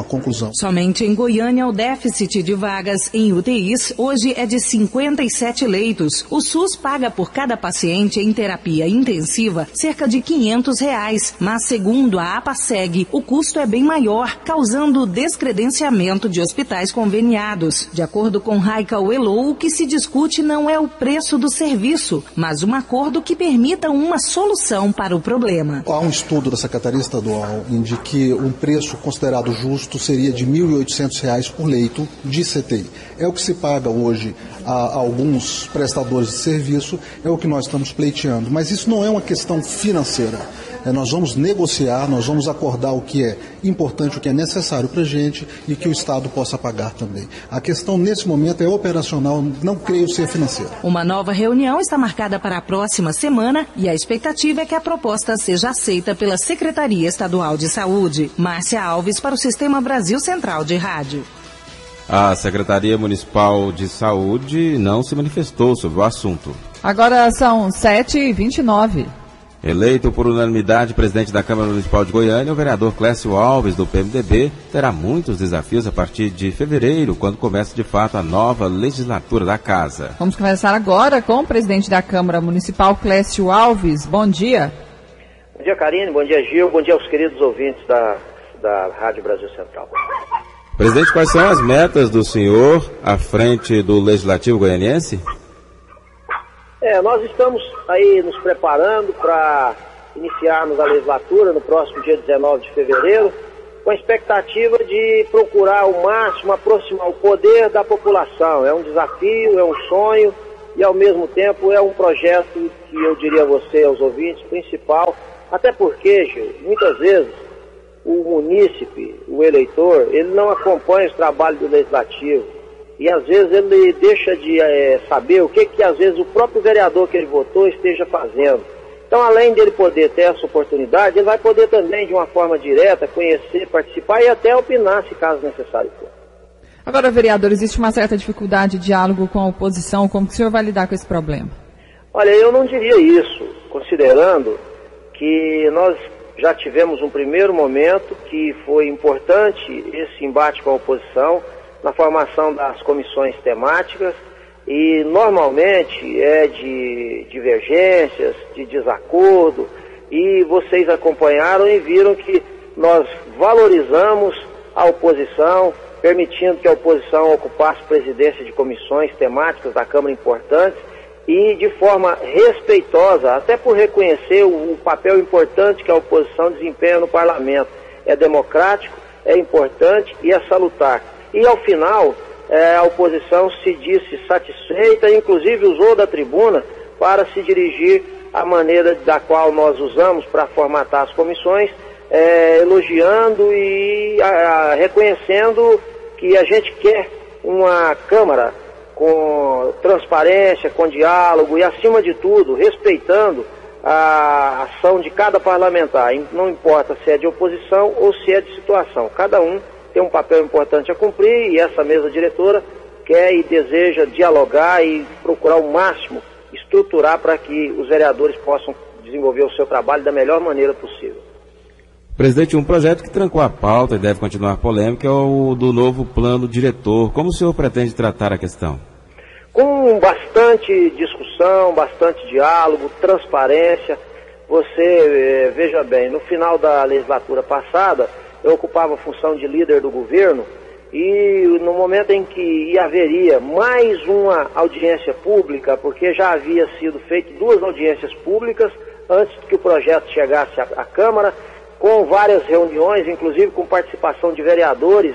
conclusão. Somente em Goiânia, o déficit de vagas em UTIs hoje é de 57 leitos. O SUS paga por cada paciente em terapia intensiva cerca de R$500, mas segundo a APASEG, o custo é bem maior, causando descredenciamento de hospitais conveniados. De acordo com Raikal Elou, o que se discute não é o preço do serviço, mas um acordo que permita uma solução para o problema. Há um estudo da Secretaria Estadual em que um preço considerado justo seria de R$ 1.800 por leito de CTI. É o que se paga hoje a alguns prestadores de serviço, é o que nós estamos pleiteando. Mas isso não é uma questão financeira. Nós vamos negociar, nós vamos acordar o que é importante, o que é necessário para a gente e que o Estado possa pagar também. A questão nesse momento é operacional, não creio ser financeira. Uma nova reunião está marcada para a próxima semana e a expectativa é que a proposta seja aceita pela Secretaria Estadual de Saúde. Márcia Alves, para o Sistema Brasil Central de Rádio. A Secretaria Municipal de Saúde não se manifestou sobre o assunto. Agora são 7h29. Eleito por unanimidade presidente da Câmara Municipal de Goiânia, o vereador Clécio Alves, do PMDB, terá muitos desafios a partir de fevereiro, quando começa de fato a nova legislatura da Casa. Vamos conversar agora com o presidente da Câmara Municipal, Clécio Alves. Bom dia. Bom dia, Karine. Bom dia, Gil. Bom dia aos queridos ouvintes da Rádio Brasil Central. Presidente, quais são as metas do senhor à frente do Legislativo goianiense? Nós estamos aí nos preparando para iniciarmos a legislatura no próximo dia 19 de fevereiro, com a expectativa de procurar ao máximo aproximar o poder da população. É um desafio, é um sonho e ao mesmo tempo é um projeto que eu diria a você, aos ouvintes, principal, até porque, Gil, muitas vezes o munícipe, o eleitor, ele não acompanha os trabalhos do legislativo. E às vezes ele deixa de saber o que às vezes o próprio vereador que ele votou esteja fazendo. Então, além dele poder ter essa oportunidade, ele vai poder também, de uma forma direta, conhecer, participar e até opinar, se caso necessário for. Agora, vereador, existe uma certa dificuldade de diálogo com a oposição. Como que o senhor vai lidar com esse problema? Olha, eu não diria isso, considerando que nós já tivemos um primeiro momento que foi importante esse embate com a oposição, na formação das comissões temáticas, e normalmente é de divergências, de desacordo, e vocês acompanharam e viram que nós valorizamos a oposição, permitindo que a oposição ocupasse presidência de comissões temáticas da Câmara importantes e de forma respeitosa, até por reconhecer o papel importante que a oposição desempenha no parlamento. É democrático, é importante e é salutar. E ao final, a oposição se disse satisfeita, inclusive usou da tribuna para se dirigir à maneira da qual nós usamos para formatar as comissões, elogiando e reconhecendo que a gente quer uma Câmara com transparência, com diálogo e, acima de tudo, respeitando a ação de cada parlamentar. Não importa se é de oposição ou se é de situação. Cada um tem um papel importante a cumprir e essa mesa diretora quer e deseja dialogar e procurar o máximo estruturar para que os vereadores possam desenvolver o seu trabalho da melhor maneira possível. Presidente, um projeto que trancou a pauta e deve continuar polêmica é o do novo plano diretor. Como o senhor pretende tratar a questão? Com bastante discussão, bastante diálogo, transparência. Você, veja bem, no final da legislatura passada, eu ocupava a função de líder do governo e no momento em que haveria mais uma audiência pública, porque já havia sido feito 2 audiências públicas antes que o projeto chegasse à Câmara, com várias reuniões, inclusive com participação de vereadores,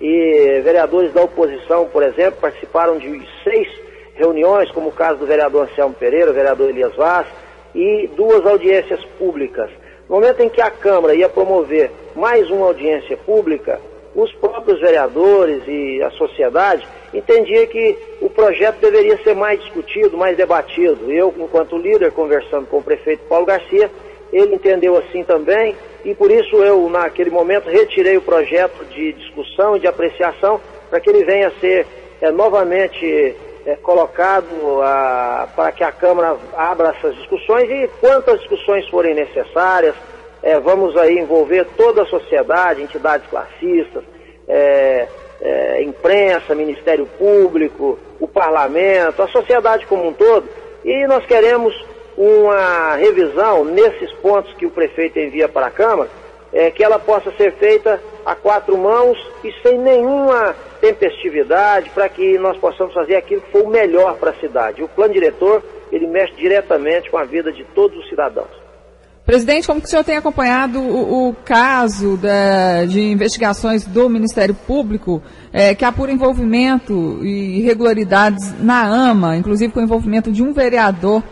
e vereadores da oposição, por exemplo, participaram de 6 reuniões, como o caso do vereador Anselmo Pereira, o vereador Elias Vaz, e 2 audiências públicas. No momento em que a Câmara ia promover mais uma audiência pública, os próprios vereadores e a sociedade entendiam que o projeto deveria ser mais discutido, mais debatido. Eu, enquanto líder, conversando com o prefeito Paulo Garcia, ele entendeu assim também, e por isso eu, naquele momento, retirei o projeto de discussão e de apreciação para que ele venha a ser novamente colocado para que a Câmara abra essas discussões e quantas discussões forem necessárias. Vamos aí envolver toda a sociedade, entidades classistas, imprensa, Ministério Público, o Parlamento, a sociedade como um todo, e nós queremos uma revisão nesses pontos que o prefeito envia para a Câmara, que ela possa ser feita a 4 mãos e sem nenhuma tempestividade, para que nós possamos fazer aquilo que for o melhor para a cidade. O plano diretor, ele mexe diretamente com a vida de todos os cidadãos. Presidente, como que o senhor tem acompanhado o caso de investigações do Ministério Público que apura envolvimento e irregularidades na AMA, inclusive com o envolvimento de um vereador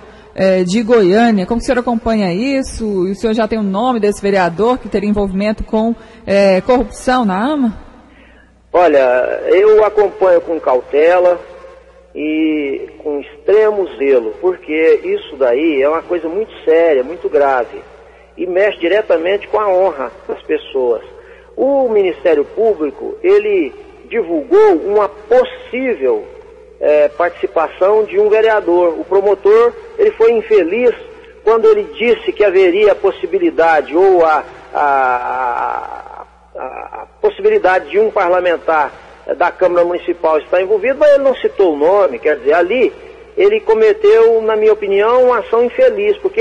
de Goiânia? Como que o senhor acompanha isso? E o senhor já tem o nome desse vereador que teria envolvimento com corrupção na AMA? Olha, eu acompanho com cautela e com extremo zelo, porque isso daí é uma coisa muito séria, muito grave, e mexe diretamente com a honra das pessoas. O Ministério Público, ele divulgou uma possível participação de um vereador. O promotor, ele foi infeliz quando ele disse que haveria a possibilidade, ou a possibilidade de um parlamentar da Câmara Municipal estar envolvido, mas ele não citou o nome. Quer dizer, ali ele cometeu, na minha opinião, uma ação infeliz, porque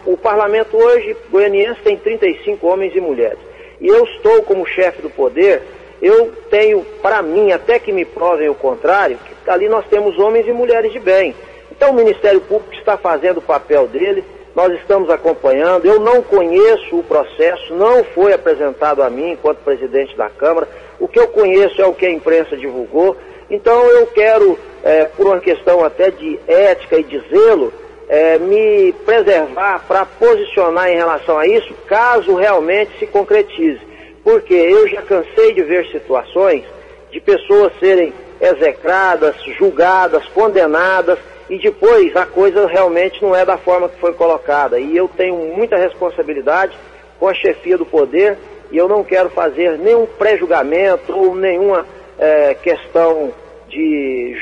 o parlamento hoje goianiense tem 35 homens e mulheres, e eu estou como chefe do poder. Eu tenho, para mim, até que me provem o contrário, que ali nós temos homens e mulheres de bem. Então o Ministério Público está fazendo o papel dele, nós estamos acompanhando. Eu não conheço o processo, não foi apresentado a mim enquanto presidente da Câmara. O que eu conheço é o que a imprensa divulgou. Então eu quero, por uma questão até de ética e de zelo, me preservar para posicionar em relação a isso, caso realmente se concretize. Porque eu já cansei de ver situações de pessoas serem execradas, julgadas, condenadas, e depois a coisa realmente não é da forma que foi colocada. E eu tenho muita responsabilidade com a chefia do poder, e eu não quero fazer nenhum pré-julgamento ou nenhuma questão de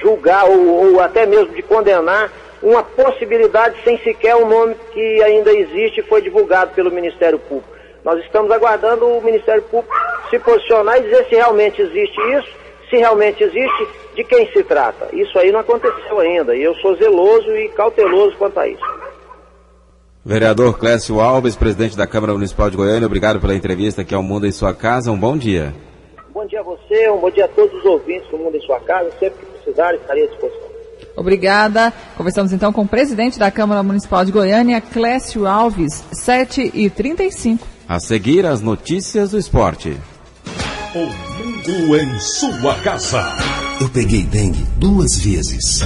julgar ou até mesmo de condenar uma possibilidade sem sequer um nome que ainda existe e foi divulgado pelo Ministério Público. Nós estamos aguardando o Ministério Público se posicionar e dizer se realmente existe isso, se realmente existe, de quem se trata. Isso aí não aconteceu ainda, e eu sou zeloso e cauteloso quanto a isso. Vereador Clécio Alves, presidente da Câmara Municipal de Goiânia, obrigado pela entrevista aqui ao Mundo em Sua Casa. Um bom dia. Bom dia a você, um bom dia a todos os ouvintes do Mundo em Sua Casa. Sempre que precisarem, estarei à disposição. Obrigada. Conversamos então com o presidente da Câmara Municipal de Goiânia, Clécio Alves, 7h35. A seguir, as notícias do esporte. O Mundo em Sua Casa. Eu peguei dengue 2 vezes.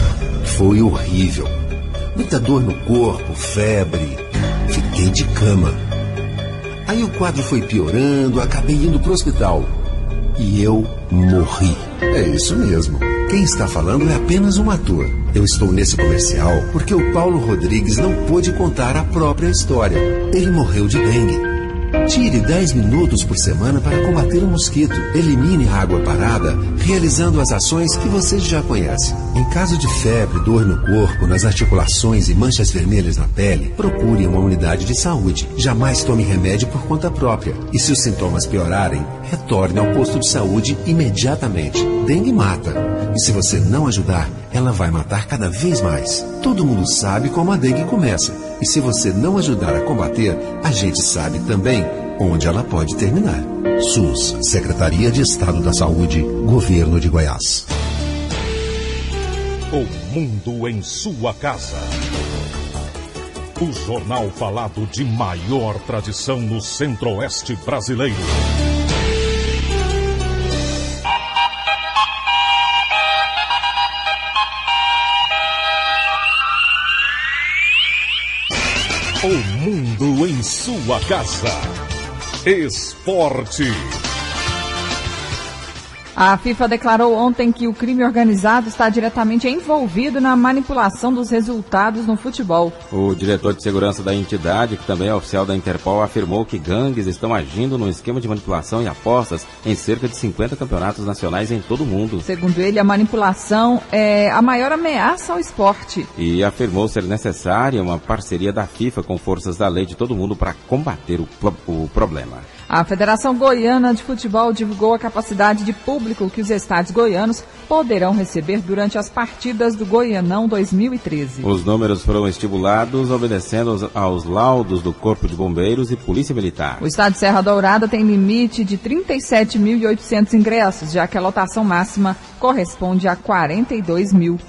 Foi horrível. Muita dor no corpo, febre. Fiquei de cama. Aí o quadro foi piorando, acabei indo pro hospital. E eu morri. É isso mesmo. Quem está falando é apenas um ator. Eu estou nesse comercial porque o Paulo Rodrigues não pôde contar a própria história. Ele morreu de dengue. Tire 10 minutos por semana para combater o mosquito. Elimine a água parada, realizando as ações que você já conhece. Em caso de febre, dor no corpo, nas articulações e manchas vermelhas na pele, procure uma unidade de saúde. Jamais tome remédio por conta própria. E se os sintomas piorarem, retorne ao posto de saúde imediatamente. Dengue mata. E se você não ajudar, ela vai matar cada vez mais. Todo mundo sabe como a dengue começa. E se você não ajudar a combater, a gente sabe também onde ela pode terminar. SUS, Secretaria de Estado da Saúde, Governo de Goiás. O Mundo em Sua Casa. O jornal falado de maior tradição no Centro-Oeste brasileiro. O Mundo em Sua Casa. Esporte. A FIFA declarou ontem que o crime organizado está diretamente envolvido na manipulação dos resultados no futebol. O diretor de segurança da entidade, que também é oficial da Interpol, afirmou que gangues estão agindo num esquema de manipulação e apostas em cerca de 50 campeonatos nacionais em todo o mundo. Segundo ele, a manipulação é a maior ameaça ao esporte. E afirmou ser necessária uma parceria da FIFA com forças da lei de todo mundo para combater o problema. A Federação Goiana de Futebol divulgou a capacidade de público que os estádios goianos poderão receber durante as partidas do Goianão 2013. Os números foram estipulados obedecendo aos laudos do Corpo de Bombeiros e Polícia Militar. O estádio Serra Dourada tem limite de 37.800 ingressos, já que a lotação máxima corresponde a 42 mil.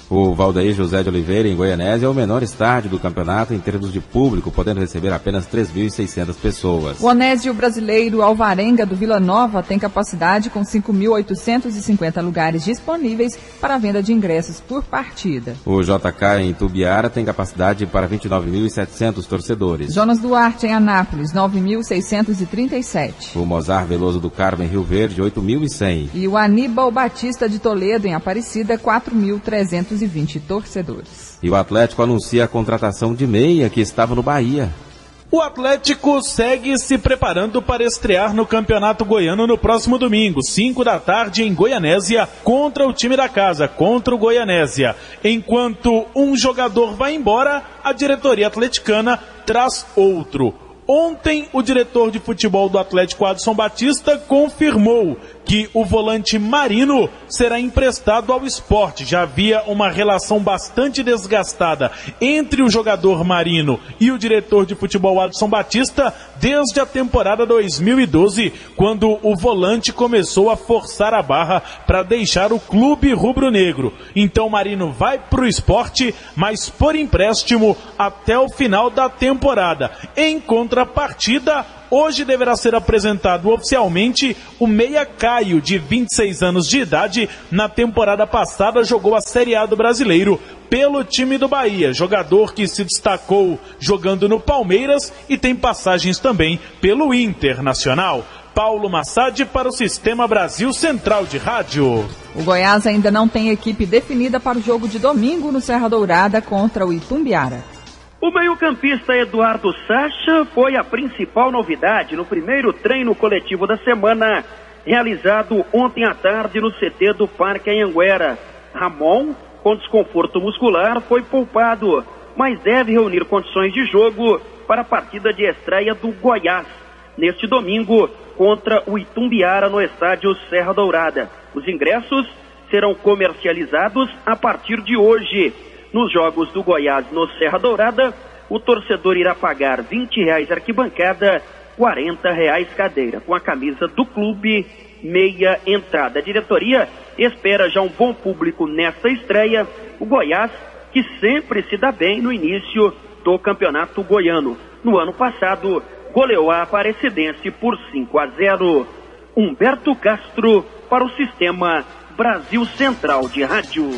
O Valdeir José de Oliveira, em Goianésia, é o menor estádio do campeonato em termos de público, podendo receber apenas 3.600 pessoas. O Onésio brasileiro Alvarenga, do Vila Nova, tem capacidade com 5.850 lugares disponíveis para a venda de ingressos por partida. O JK, em Tubiara, tem capacidade para 29.700 torcedores. Jonas Duarte, em Anápolis, 9.637. O Mozart Veloso do Carmo, em Rio Verde, 8.100. E o Aníbal Batista de Toledo, em Aparecida, 4.320 torcedores. E o Atlético anuncia a contratação de meia que estava no Bahia. O Atlético segue se preparando para estrear no Campeonato Goiano no próximo domingo, 5 da tarde, em Goianésia, contra o time da casa, contra o Goianésia. Enquanto um jogador vai embora, a diretoria atleticana traz outro. Ontem, o diretor de futebol do Atlético, Adson Batista, confirmou que o volante Marino será emprestado ao Sport. Já havia uma relação bastante desgastada entre o jogador Marino e o diretor de futebol Adson Batista desde a temporada 2012, quando o volante começou a forçar a barra para deixar o clube rubro-negro. Então Marino vai para o Sport, mas por empréstimo até o final da temporada. Em contrapartida, hoje deverá ser apresentado oficialmente o meia Caio, de 26 anos de idade. Na temporada passada jogou a Série A do Brasileiro pelo time do Bahia, jogador que se destacou jogando no Palmeiras e tem passagens também pelo Internacional. Paulo Massad para o Sistema Brasil Central de Rádio. O Goiás ainda não tem equipe definida para o jogo de domingo no Serra Dourada contra o Itumbiara. O meio-campista Eduardo Sacha foi a principal novidade no primeiro treino coletivo da semana, realizado ontem à tarde no CT do Parque Anhanguera. Ramon, com desconforto muscular, foi poupado, mas deve reunir condições de jogo para a partida de estreia do Goiás, neste domingo, contra o Itumbiara no estádio Serra Dourada. Os ingressos serão comercializados a partir de hoje. Nos jogos do Goiás no Serra Dourada, o torcedor irá pagar R$20 arquibancada, R$40 cadeira. Com a camisa do clube, meia entrada. A diretoria espera já um bom público nesta estreia. O Goiás, que sempre se dá bem no início do campeonato goiano. No ano passado, goleou a Aparecidense por 5-0. Humberto Castro para o Sistema Brasil Central de Rádio.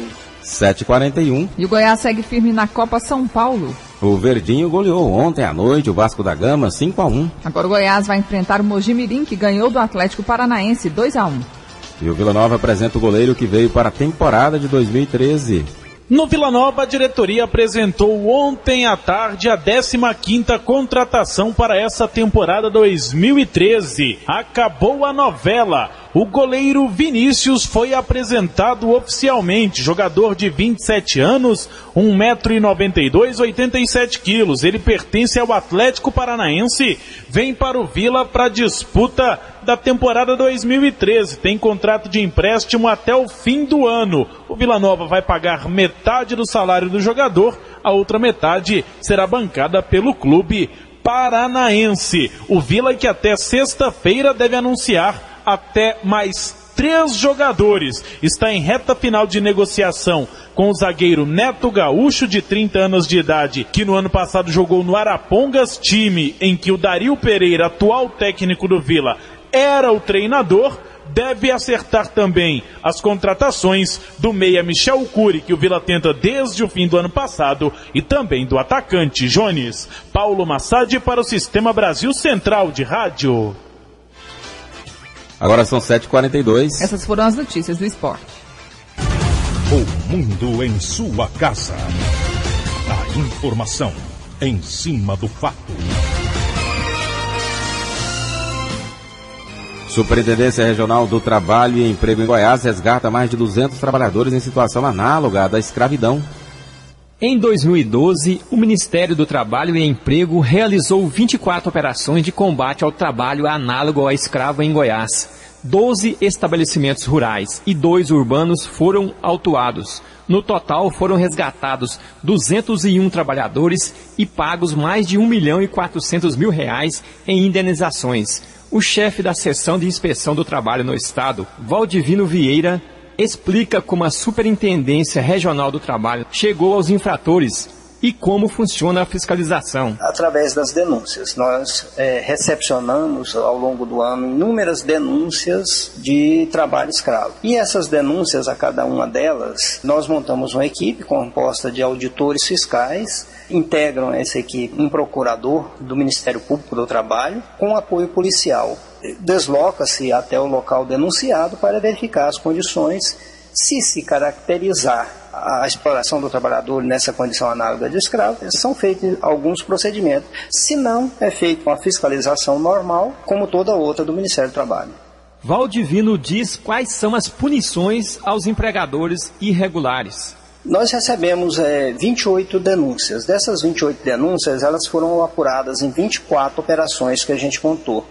7h41. E o Goiás segue firme na Copa São Paulo. O Verdinho goleou ontem à noite o Vasco da Gama 5-1. Agora o Goiás vai enfrentar o Mojimirim, que ganhou do Atlético Paranaense 2-1. E o Vila Nova apresenta o goleiro que veio para a temporada de 2013. No Vila Nova, a diretoria apresentou ontem à tarde a 15ª contratação para essa temporada 2013. Acabou a novela. O goleiro Vinícius foi apresentado oficialmente. Jogador de 27 anos, 1,92 m, 87 quilos. Ele pertence ao Atlético Paranaense. Vem para o Vila para a disputa da temporada 2013. Tem contrato de empréstimo até o fim do ano. O Vila Nova vai pagar metade do salário do jogador. A outra metade será bancada pelo clube paranaense. O Vila, que até sexta-feira deve anunciar até mais 3 jogadores. Está em reta final de negociação com o zagueiro Neto Gaúcho, de 30 anos de idade, que no ano passado jogou no Arapongas, time em que o Dario Pereira, atual técnico do Vila, era o treinador. Deve acertar também as contratações do meia Michel Cury, que o Vila tenta desde o fim do ano passado, e também do atacante Jones. Paulo Massad para o Sistema Brasil Central de Rádio. Agora são 7h42. Essas foram as notícias do esporte. O mundo em sua casa. A informação em cima do fato. Superintendência Regional do Trabalho e Emprego em Goiás resgata mais de 200 trabalhadores em situação análoga à da escravidão. Em 2012, o Ministério do Trabalho e Emprego realizou 24 operações de combate ao trabalho análogo ao escravo em Goiás. 12 estabelecimentos rurais e 2 urbanos foram autuados. No total, foram resgatados 201 trabalhadores e pagos mais de R$1.400.000 em indenizações. O chefe da Seção de Inspeção do Trabalho no Estado, Valdivino Vieira, explica como a Superintendência Regional do Trabalho chegou aos infratores e como funciona a fiscalização. Através das denúncias. Nós recepcionamos ao longo do ano inúmeras denúncias de trabalho escravo. E essas denúncias, a cada uma delas, nós montamos uma equipe composta de auditores fiscais. Integram essa equipe um procurador do Ministério Público do Trabalho com apoio policial. Desloca-se até o local denunciado para verificar as condições. Se caracterizar a exploração do trabalhador nessa condição análoga de escravo, são feitos alguns procedimentos. Se não, é feita uma fiscalização normal, como toda outra do Ministério do Trabalho. Valdivino diz quais são as punições aos empregadores irregulares. Nós recebemos 28 denúncias. Dessas 28 denúncias, elas foram apuradas em 24 operações que a gente contou.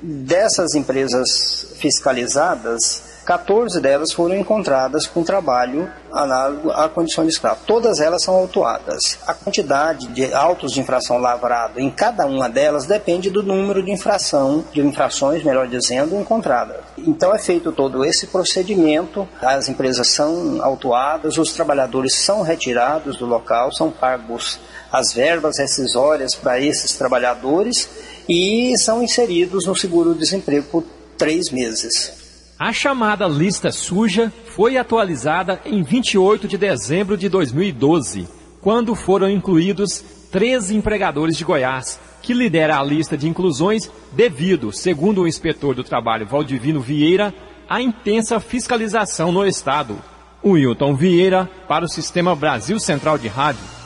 Dessas empresas fiscalizadas, 14 delas foram encontradas com trabalho análogo à condição de escravo. Todas elas são autuadas. A quantidade de autos de infração lavrado em cada uma delas depende do número de infrações, melhor dizendo, encontradas. Então é feito todo esse procedimento, as empresas são autuadas, os trabalhadores são retirados do local, são pagos as verbas rescisórias para esses trabalhadores e são inseridos no seguro-desemprego por 3 meses. A chamada lista suja foi atualizada em 28 de dezembro de 2012, quando foram incluídos 13 empregadores de Goiás, que lidera a lista de inclusões devido, segundo o inspetor do trabalho Valdivino Vieira, à intensa fiscalização no estado. Wilton Vieira para o Sistema Brasil Central de Rádio.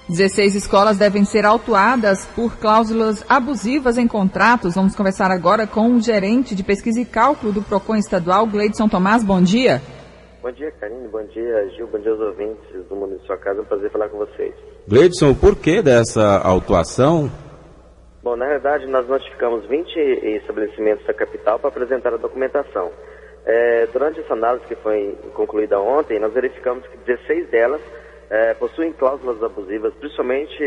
16 escolas devem ser autuadas por cláusulas abusivas em contratos. Vamos conversar agora com o gerente de pesquisa e cálculo do Procon Estadual, Gleidson Tomás. Bom dia. Bom dia, Karine. Bom dia, Gil. Bom dia aos ouvintes do Mundo de Sua Casa. É um prazer falar com vocês. Gleidson, o porquê dessa autuação? Bom, na verdade, nós notificamos 20 estabelecimentos da capital para apresentar a documentação. Durante essa análise que foi concluída ontem, nós verificamos que 16 delas possuem cláusulas abusivas, principalmente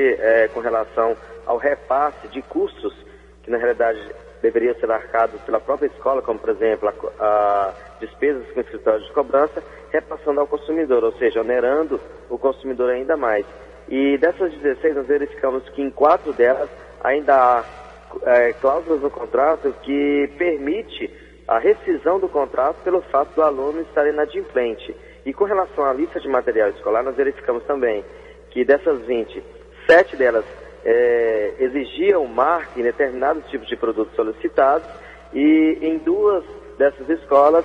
com relação ao repasse de custos que na realidade deveriam ser arcados pela própria escola, como por exemplo a despesas com escritório de cobrança, repassando ao consumidor, ou seja, onerando o consumidor ainda mais. E dessas 16 nós verificamos que em 4 delas ainda há cláusulas no contrato que permite a rescisão do contrato pelo fato do aluno estar inadimplente. E com relação à lista de material escolar, nós verificamos também que dessas 20, 7 delas exigiam marca em determinados tipos de produtos solicitados, e em 2 dessas escolas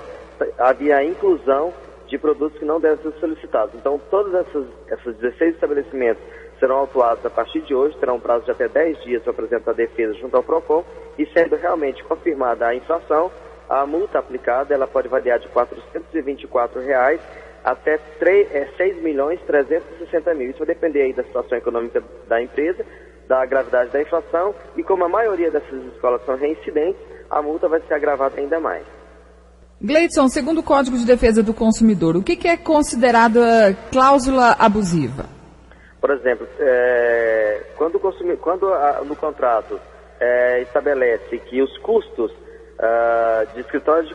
havia a inclusão de produtos que não devem ser solicitados. Então, todos esses 16 estabelecimentos serão autuados a partir de hoje, terão um prazo de até 10 dias para apresentar a defesa junto ao PROCON, e sendo realmente confirmada a infração, a multa aplicada ela pode variar de R$ 424 até R$ 6.360.000. Isso vai depender aí da situação econômica da empresa, da gravidade da infração, e como a maioria dessas escolas são reincidentes, a multa vai ser agravada ainda mais. Gleidson, segundo o Código de Defesa do Consumidor, o que é considerada cláusula abusiva? Por exemplo, quando no contrato estabelece que os custos de escritório de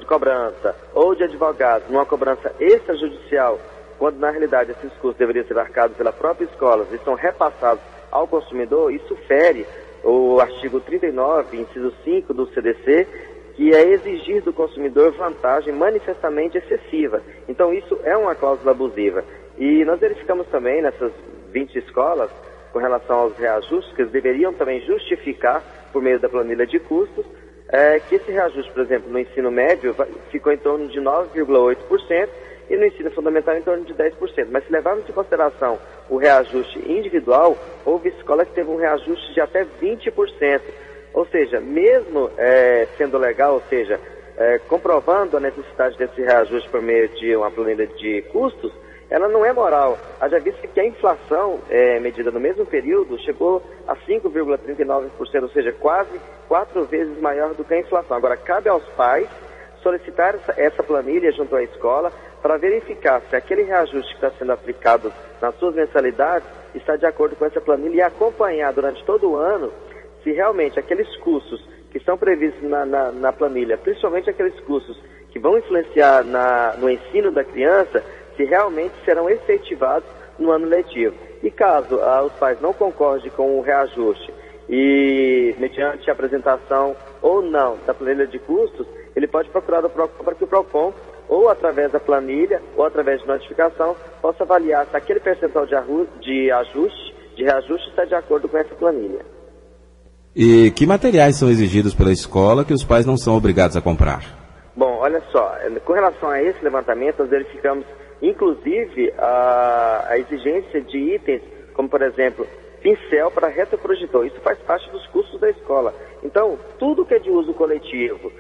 cobrança ou de advogado numa cobrança extrajudicial, quando na realidade esses custos deveriam ser arcados pela própria escola e são repassados ao consumidor, isso fere o artigo 39, inciso 5 do CDC, que é exigir do consumidor vantagem manifestamente excessiva. Então isso é uma cláusula abusiva. E nós verificamos também nessas 20 escolas, com relação aos reajustes, que eles deveriam também justificar por meio da planilha de custos, que esse reajuste, por exemplo, no ensino médio ficou em torno de 9,8% e no ensino fundamental em torno de 10%. Mas se levarmos em consideração o reajuste individual, houve escola que teve um reajuste de até 20%. Ou seja, mesmo sendo legal, ou seja, comprovando a necessidade desse reajuste por meio de uma planilha de custos, ela não é moral. Haja visto que a inflação medida no mesmo período chegou a 5,39%, ou seja, quase 4 vezes maior do que a inflação. Agora, cabe aos pais solicitar essa planilha junto à escola para verificar se aquele reajuste que está sendo aplicado nas suas mensalidades está de acordo com essa planilha e acompanhar durante todo o ano se realmente aqueles custos que estão previstos na planilha, principalmente aqueles custos que vão influenciar no ensino da criança, se realmente serão efetivados no ano letivo. E caso os pais não concordem com o reajuste e mediante a apresentação ou não da planilha de custos, ele pode procurar o PROCON para que o PROCON, ou através da planilha, ou através de notificação, possa avaliar se aquele percentual de reajuste está de acordo com essa planilha. E que materiais são exigidos pela escola que os pais não são obrigados a comprar? Bom, olha só, com relação a esse levantamento, nós verificamos inclusive a exigência de itens, como por exemplo, pincel para retroprojetor. Isso faz parte dos custos da escola. Então, tudo que é de uso coletivo,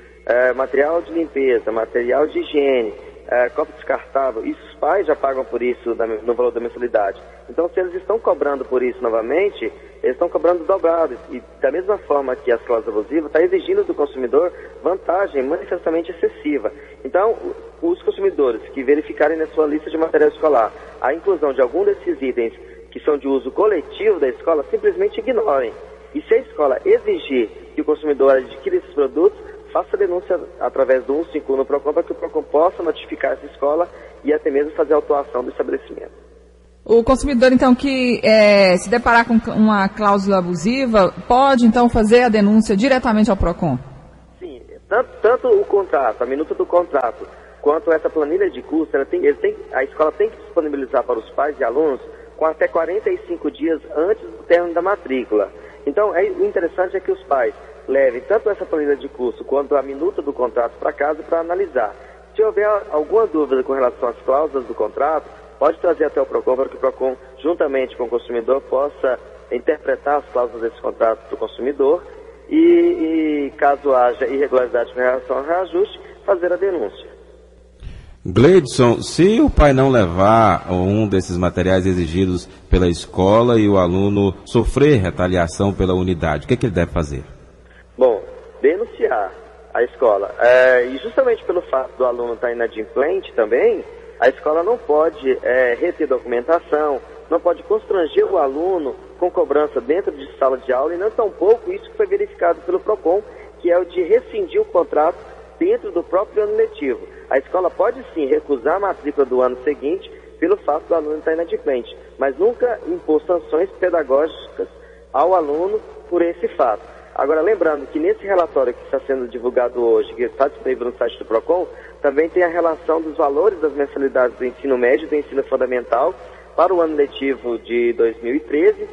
material de limpeza, material de higiene, copo descartável, isso os pais já pagam por isso no valor da mensalidade. Então, se eles estão cobrando por isso novamente, eles estão cobrando dobrado. E da mesma forma que as cláusulas abusivas, está exigindo do consumidor vantagem manifestamente excessiva. Então, os consumidores que verificarem na sua lista de material escolar a inclusão de algum desses itens que são de uso coletivo da escola, simplesmente ignorem. E se a escola exigir que o consumidor adquira esses produtos, faça a denúncia através do 151 no PROCON para que o PROCON possa notificar essa escola e até mesmo fazer a autuação do estabelecimento. O consumidor, então, que se deparar com uma cláusula abusiva, pode, então, fazer a denúncia diretamente ao PROCON? Sim, tanto o contrato, a minuta do contrato, quanto essa planilha de custo, a escola tem que disponibilizar para os pais e alunos com até 45 dias antes do término da matrícula. Então, o interessante é que os pais levem tanto essa planilha de custo quanto a minuta do contrato para casa para analisar. Se houver alguma dúvida com relação às cláusulas do contrato, pode trazer até o PROCON para que o PROCON, juntamente com o consumidor, possa interpretar as cláusulas desse contrato do consumidor e caso haja irregularidade com relação ao reajuste, fazer a denúncia. Gleidson, se o pai não levar um desses materiais exigidos pela escola e o aluno sofrer retaliação pela unidade, o que ele deve fazer? Bom, denunciar a escola. E justamente pelo fato do aluno estar inadimplente também, A escola não pode reter documentação, não pode constranger o aluno com cobrança dentro de sala de aula, e não tampouco isso que foi verificado pelo PROCON, que é o de rescindir o contrato dentro do próprio ano letivo. A escola pode sim recusar a matrícula do ano seguinte pelo fato do aluno estar inadimplente, mas nunca impor sanções pedagógicas ao aluno por esse fato. Agora, lembrando que nesse relatório que está sendo divulgado hoje, que está disponível no site do PROCON, também tem a relação dos valores das mensalidades do ensino médio e do ensino fundamental para o ano letivo de 2013,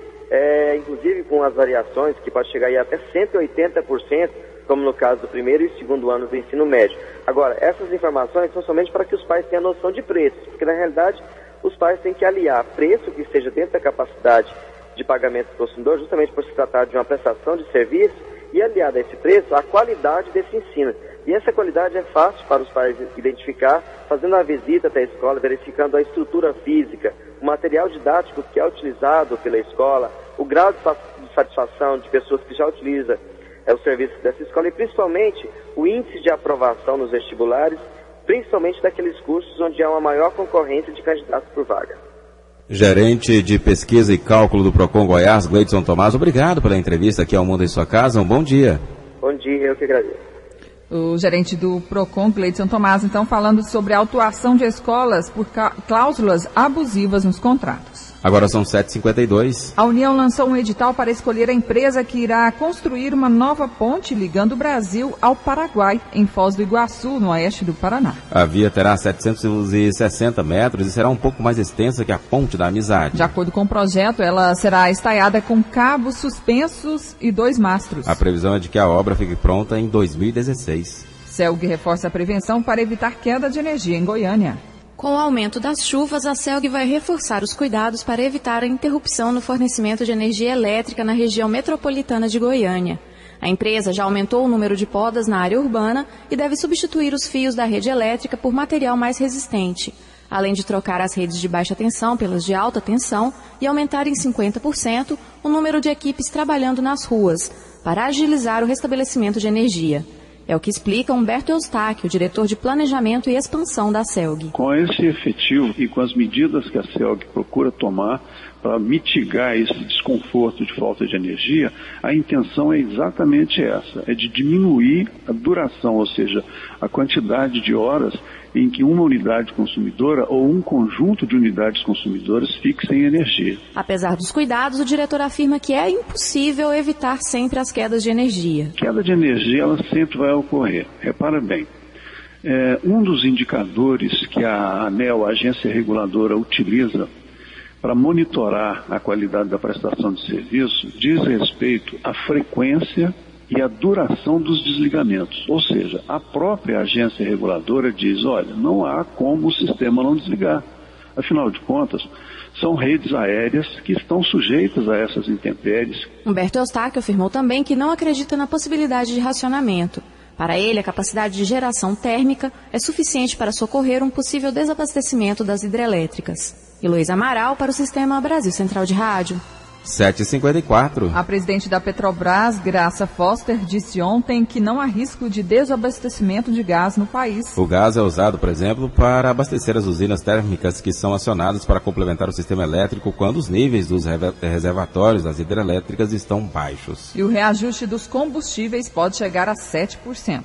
inclusive com as variações que pode chegar aí até 180%, como no caso do primeiro e segundo ano do ensino médio. Agora, essas informações são somente para que os pais tenham noção de preços, porque na realidade os pais têm que aliar preço que esteja dentro da capacidade de pagamento do consumidor, justamente por se tratar de uma prestação de serviço, e aliado a esse preço, a qualidade desse ensino. E essa qualidade é fácil para os pais identificar, fazendo uma visita até a escola, verificando a estrutura física, o material didático que é utilizado pela escola, o grau de satisfação de pessoas que já utilizam os serviços dessa escola, e principalmente o índice de aprovação nos vestibulares, principalmente daqueles cursos onde há uma maior concorrência de candidatos por vaga. Gerente de Pesquisa e Cálculo do PROCON Goiás, Gleidson Tomás, obrigado pela entrevista aqui ao Mundo em Sua Casa. Um bom dia. Bom dia, eu que agradeço. O gerente do PROCON, Gleidson Tomás, então, falando sobre a autuação de escolas por cláusulas abusivas nos contratos. Agora são 7h52. A União lançou um edital para escolher a empresa que irá construir uma nova ponte ligando o Brasil ao Paraguai, em Foz do Iguaçu, no oeste do Paraná. A via terá 760 metros e será um pouco mais extensa que a Ponte da Amizade. De acordo com o projeto, ela será estaiada com cabos suspensos e 2 mastros. A previsão é de que a obra fique pronta em 2016. CELG reforça a prevenção para evitar queda de energia em Goiânia. Com o aumento das chuvas, a CELG vai reforçar os cuidados para evitar a interrupção no fornecimento de energia elétrica na região metropolitana de Goiânia. A empresa já aumentou o número de podas na área urbana e deve substituir os fios da rede elétrica por material mais resistente, além de trocar as redes de baixa tensão pelas de alta tensão e aumentar em 50% o número de equipes trabalhando nas ruas, para agilizar o restabelecimento de energia. É o que explica Humberto Eustáquio, diretor de Planejamento e Expansão da CELG. Com esse efetivo e com as medidas que a CELG procura tomar para mitigar esse desconforto de falta de energia, a intenção é exatamente essa, é de diminuir a duração, ou seja, a quantidade de horas em que uma unidade consumidora ou um conjunto de unidades consumidoras fique sem energia. Apesar dos cuidados, o diretor afirma que é impossível evitar sempre as quedas de energia. Queda de energia, ela sempre vai ocorrer. Repara bem, um dos indicadores que a ANEEL, a agência reguladora, utiliza para monitorar a qualidade da prestação de serviço diz respeito à frequência e a duração dos desligamentos. Ou seja, a própria agência reguladora diz, olha, não há como o sistema não desligar. Afinal de contas, são redes aéreas que estão sujeitas a essas intempéries. Humberto Eustáquio afirmou também que não acredita na possibilidade de racionamento. Para ele, a capacidade de geração térmica é suficiente para socorrer um possível desabastecimento das hidrelétricas. Heloísa Amaral para o Sistema Brasil Central de Rádio. 7h54. A presidente da Petrobras, Graça Foster, disse ontem que não há risco de desabastecimento de gás no país. O gás é usado, por exemplo, para abastecer as usinas térmicas que são acionadas para complementar o sistema elétrico quando os níveis dos reservatórios das hidrelétricas estão baixos. E o reajuste dos combustíveis pode chegar a 7%.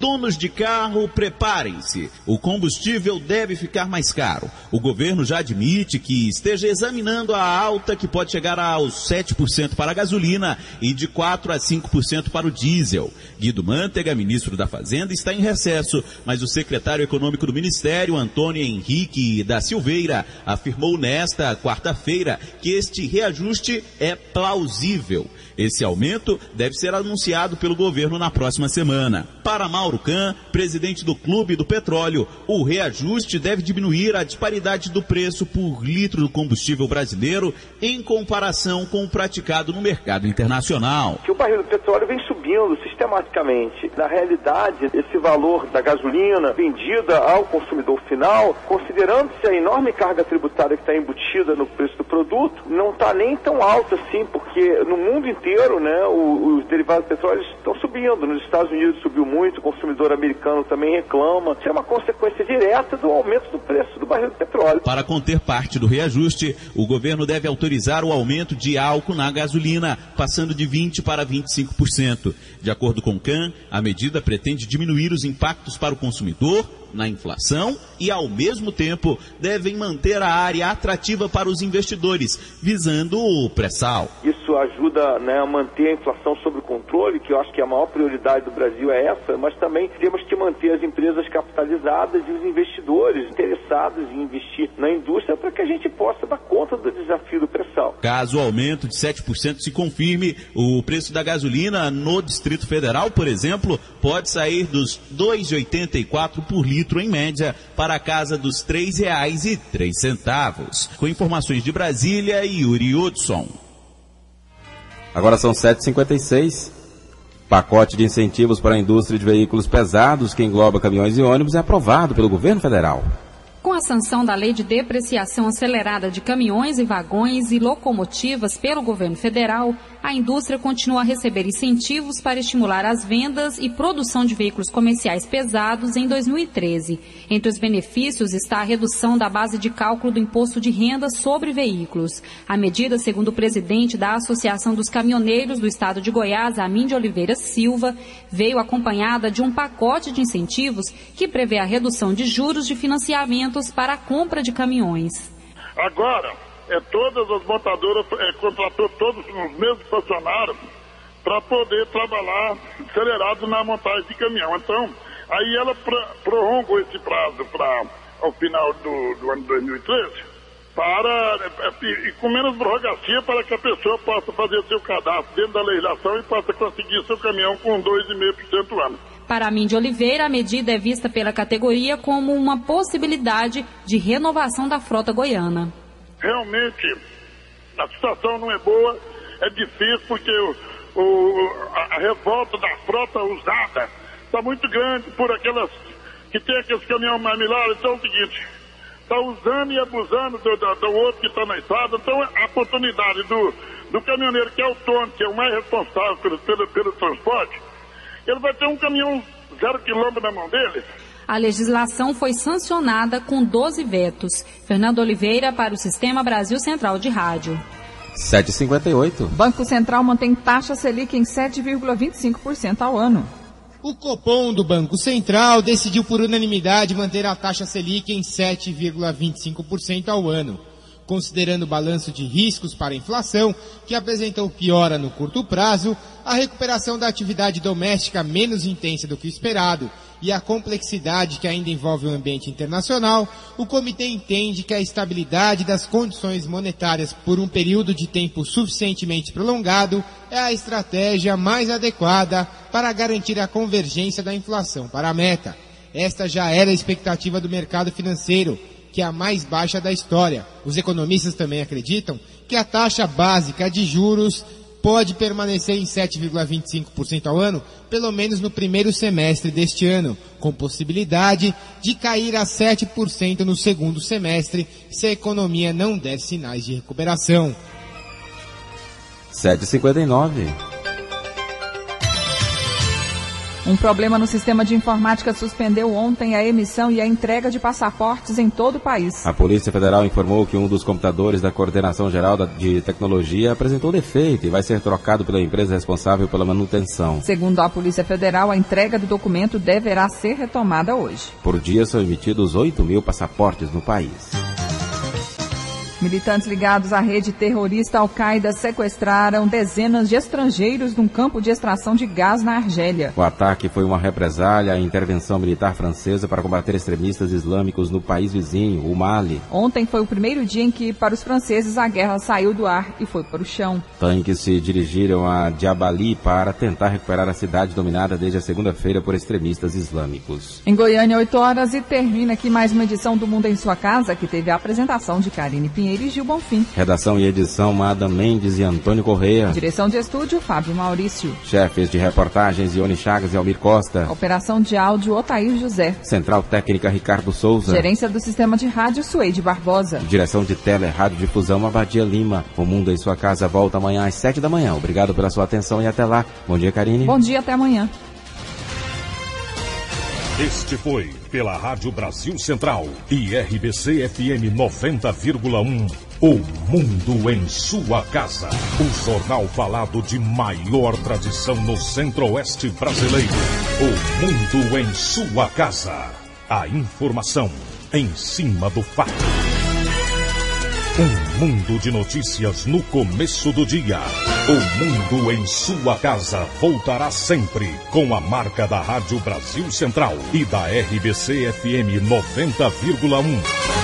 Donos de carro, preparem-se. O combustível deve ficar mais caro. O governo já admite que esteja examinando a alta que pode chegar aos 7% para a gasolina e de 4% a 5% para o diesel. Guido Mantega, ministro da Fazenda, está em recesso, mas o secretário econômico do Ministério, Antônio Henrique da Silveira, afirmou nesta quarta-feira que este reajuste é plausível. Esse aumento deve ser anunciado pelo governo na próxima semana. Para Mauro Can, presidente do Clube do Petróleo, o reajuste deve diminuir a disparidade do preço por litro do combustível brasileiro em comparação com o praticado no mercado internacional. Que o barril do petróleo vem subindo sistematicamente. Na realidade, esse valor da gasolina vendida ao consumidor final, considerando-se a enorme carga tributária que está embutida no preço do produto, não está nem tão alto assim, porque no mundo inteiro, né, os derivados do petróleo estão subindo. Nos Estados Unidos subiu muito, o consumidor americano também reclama. Isso é uma consequência direta do aumento do preço do barril de petróleo. Para conter parte do reajuste, o governo deve autorizar o aumento de álcool na gasolina, passando de 20% para 25%. De acordo com o CAN, a medida pretende diminuir os impactos para o consumidor na inflação e, ao mesmo tempo, devem manter a área atrativa para os investidores, visando o pré-sal. Isso ajuda, né, a manter a inflação sob controle, que eu acho que a maior prioridade do Brasil é essa, mas também temos que manter as empresas capitalizadas e os investidores interessados em investir na indústria para que a gente possa dar conta do desafio do pré-sal. Caso o aumento de 7% se confirme, o preço da gasolina no Distrito Federal, por exemplo, pode sair dos R$ 2,84 por litro em média para a casa dos R$ 3,03. Com informações de Brasília, Yuri Hudson. Agora são 7h56. Pacote de incentivos para a indústria de veículos pesados, que engloba caminhões e ônibus, é aprovado pelo governo federal. Com a sanção da Lei de Depreciação Acelerada de Caminhões e Vagões e Locomotivas pelo governo federal, a indústria continua a receber incentivos para estimular as vendas e produção de veículos comerciais pesados em 2013. Entre os benefícios está a redução da base de cálculo do imposto de renda sobre veículos. A medida, segundo o presidente da Associação dos Caminhoneiros do Estado de Goiás, Amin de Oliveira Silva, veio acompanhada de um pacote de incentivos que prevê a redução de juros de financiamentos para a compra de caminhões. Agora, todas as montadoras contratou todos os mesmos funcionários para poder trabalhar acelerado na montagem de caminhão. Então, aí ela prorrogou esse prazo para ao final do ano 2013 e com menos burocracia para que a pessoa possa fazer seu cadastro dentro da legislação e possa conseguir seu caminhão com 2,5% ao ano. Para Amin de Oliveira, a medida é vista pela categoria como uma possibilidade de renovação da frota goiana. Realmente, a situação não é boa, é difícil porque a revolta da frota usada está muito grande por aquelas que tem aqueles caminhões mais milhares. Então é o seguinte, está usando e abusando do outro que está na estrada. Então a oportunidade do caminhoneiro que é autônomo, que é o mais responsável pelo transporte, ele vai ter um caminhão 0 quilômetro na mão dele. A legislação foi sancionada com 12 vetos. Fernando Oliveira para o Sistema Brasil Central de Rádio. 7h58. Banco Central mantém taxa Selic em 7,25% ao ano. O Copom do Banco Central decidiu por unanimidade manter a taxa Selic em 7,25% ao ano. Considerando o balanço de riscos para a inflação, que apresentou piora no curto prazo, a recuperação da atividade doméstica menos intensa do que o esperado e a complexidade que ainda envolve o ambiente internacional, o comitê entende que a estabilidade das condições monetárias por um período de tempo suficientemente prolongado é a estratégia mais adequada para garantir a convergência da inflação para a meta. Esta já era a expectativa do mercado financeiro, que é a mais baixa da história. Os economistas também acreditam que a taxa básica de juros pode permanecer em 7,25% ao ano, pelo menos no primeiro semestre deste ano, com possibilidade de cair a 7% no segundo semestre, se a economia não der sinais de recuperação. 7h59. Um problema no sistema de informática suspendeu ontem a emissão e a entrega de passaportes em todo o país. A Polícia Federal informou que um dos computadores da Coordenação Geral de Tecnologia apresentou defeito e vai ser trocado pela empresa responsável pela manutenção. Segundo a Polícia Federal, a entrega do documento deverá ser retomada hoje. Por dia são emitidos 8.000 passaportes no país. Militantes ligados à rede terrorista Al-Qaeda sequestraram dezenas de estrangeiros num campo de extração de gás na Argélia. O ataque foi uma represália à intervenção militar francesa para combater extremistas islâmicos no país vizinho, o Mali. Ontem foi o primeiro dia em que, para os franceses, a guerra saiu do ar e foi para o chão. Tanques se dirigiram a Diabali para tentar recuperar a cidade dominada desde a segunda-feira por extremistas islâmicos. Em Goiânia, 8 horas e termina aqui mais uma edição do Mundo em Sua Casa, que teve a apresentação de Karine Pinheiro e Gil Bonfim. Redação e edição, Mada Mendes e Antônio Correia. Direção de estúdio, Fábio Maurício. Chefes de reportagens, Ione Chagas e Almir Costa. Operação de áudio, Otair José. Central técnica, Ricardo Souza. Gerência do sistema de rádio, Suede Barbosa. Direção de tele, rádio difusão, Abadia Lima. O Mundo em Sua Casa volta amanhã às 7 da manhã. Obrigado pela sua atenção e até lá. Bom dia, Karine. Bom dia, até amanhã. Este foi, pela Rádio Brasil Central e RBC FM 90,1, O Mundo em Sua Casa. O jornal falado de maior tradição no Centro-Oeste brasileiro. O Mundo em Sua Casa. A informação em cima do fato. Um mundo de notícias no começo do dia. O Mundo em Sua Casa voltará sempre com a marca da Rádio Brasil Central e da RBC FM 90,1.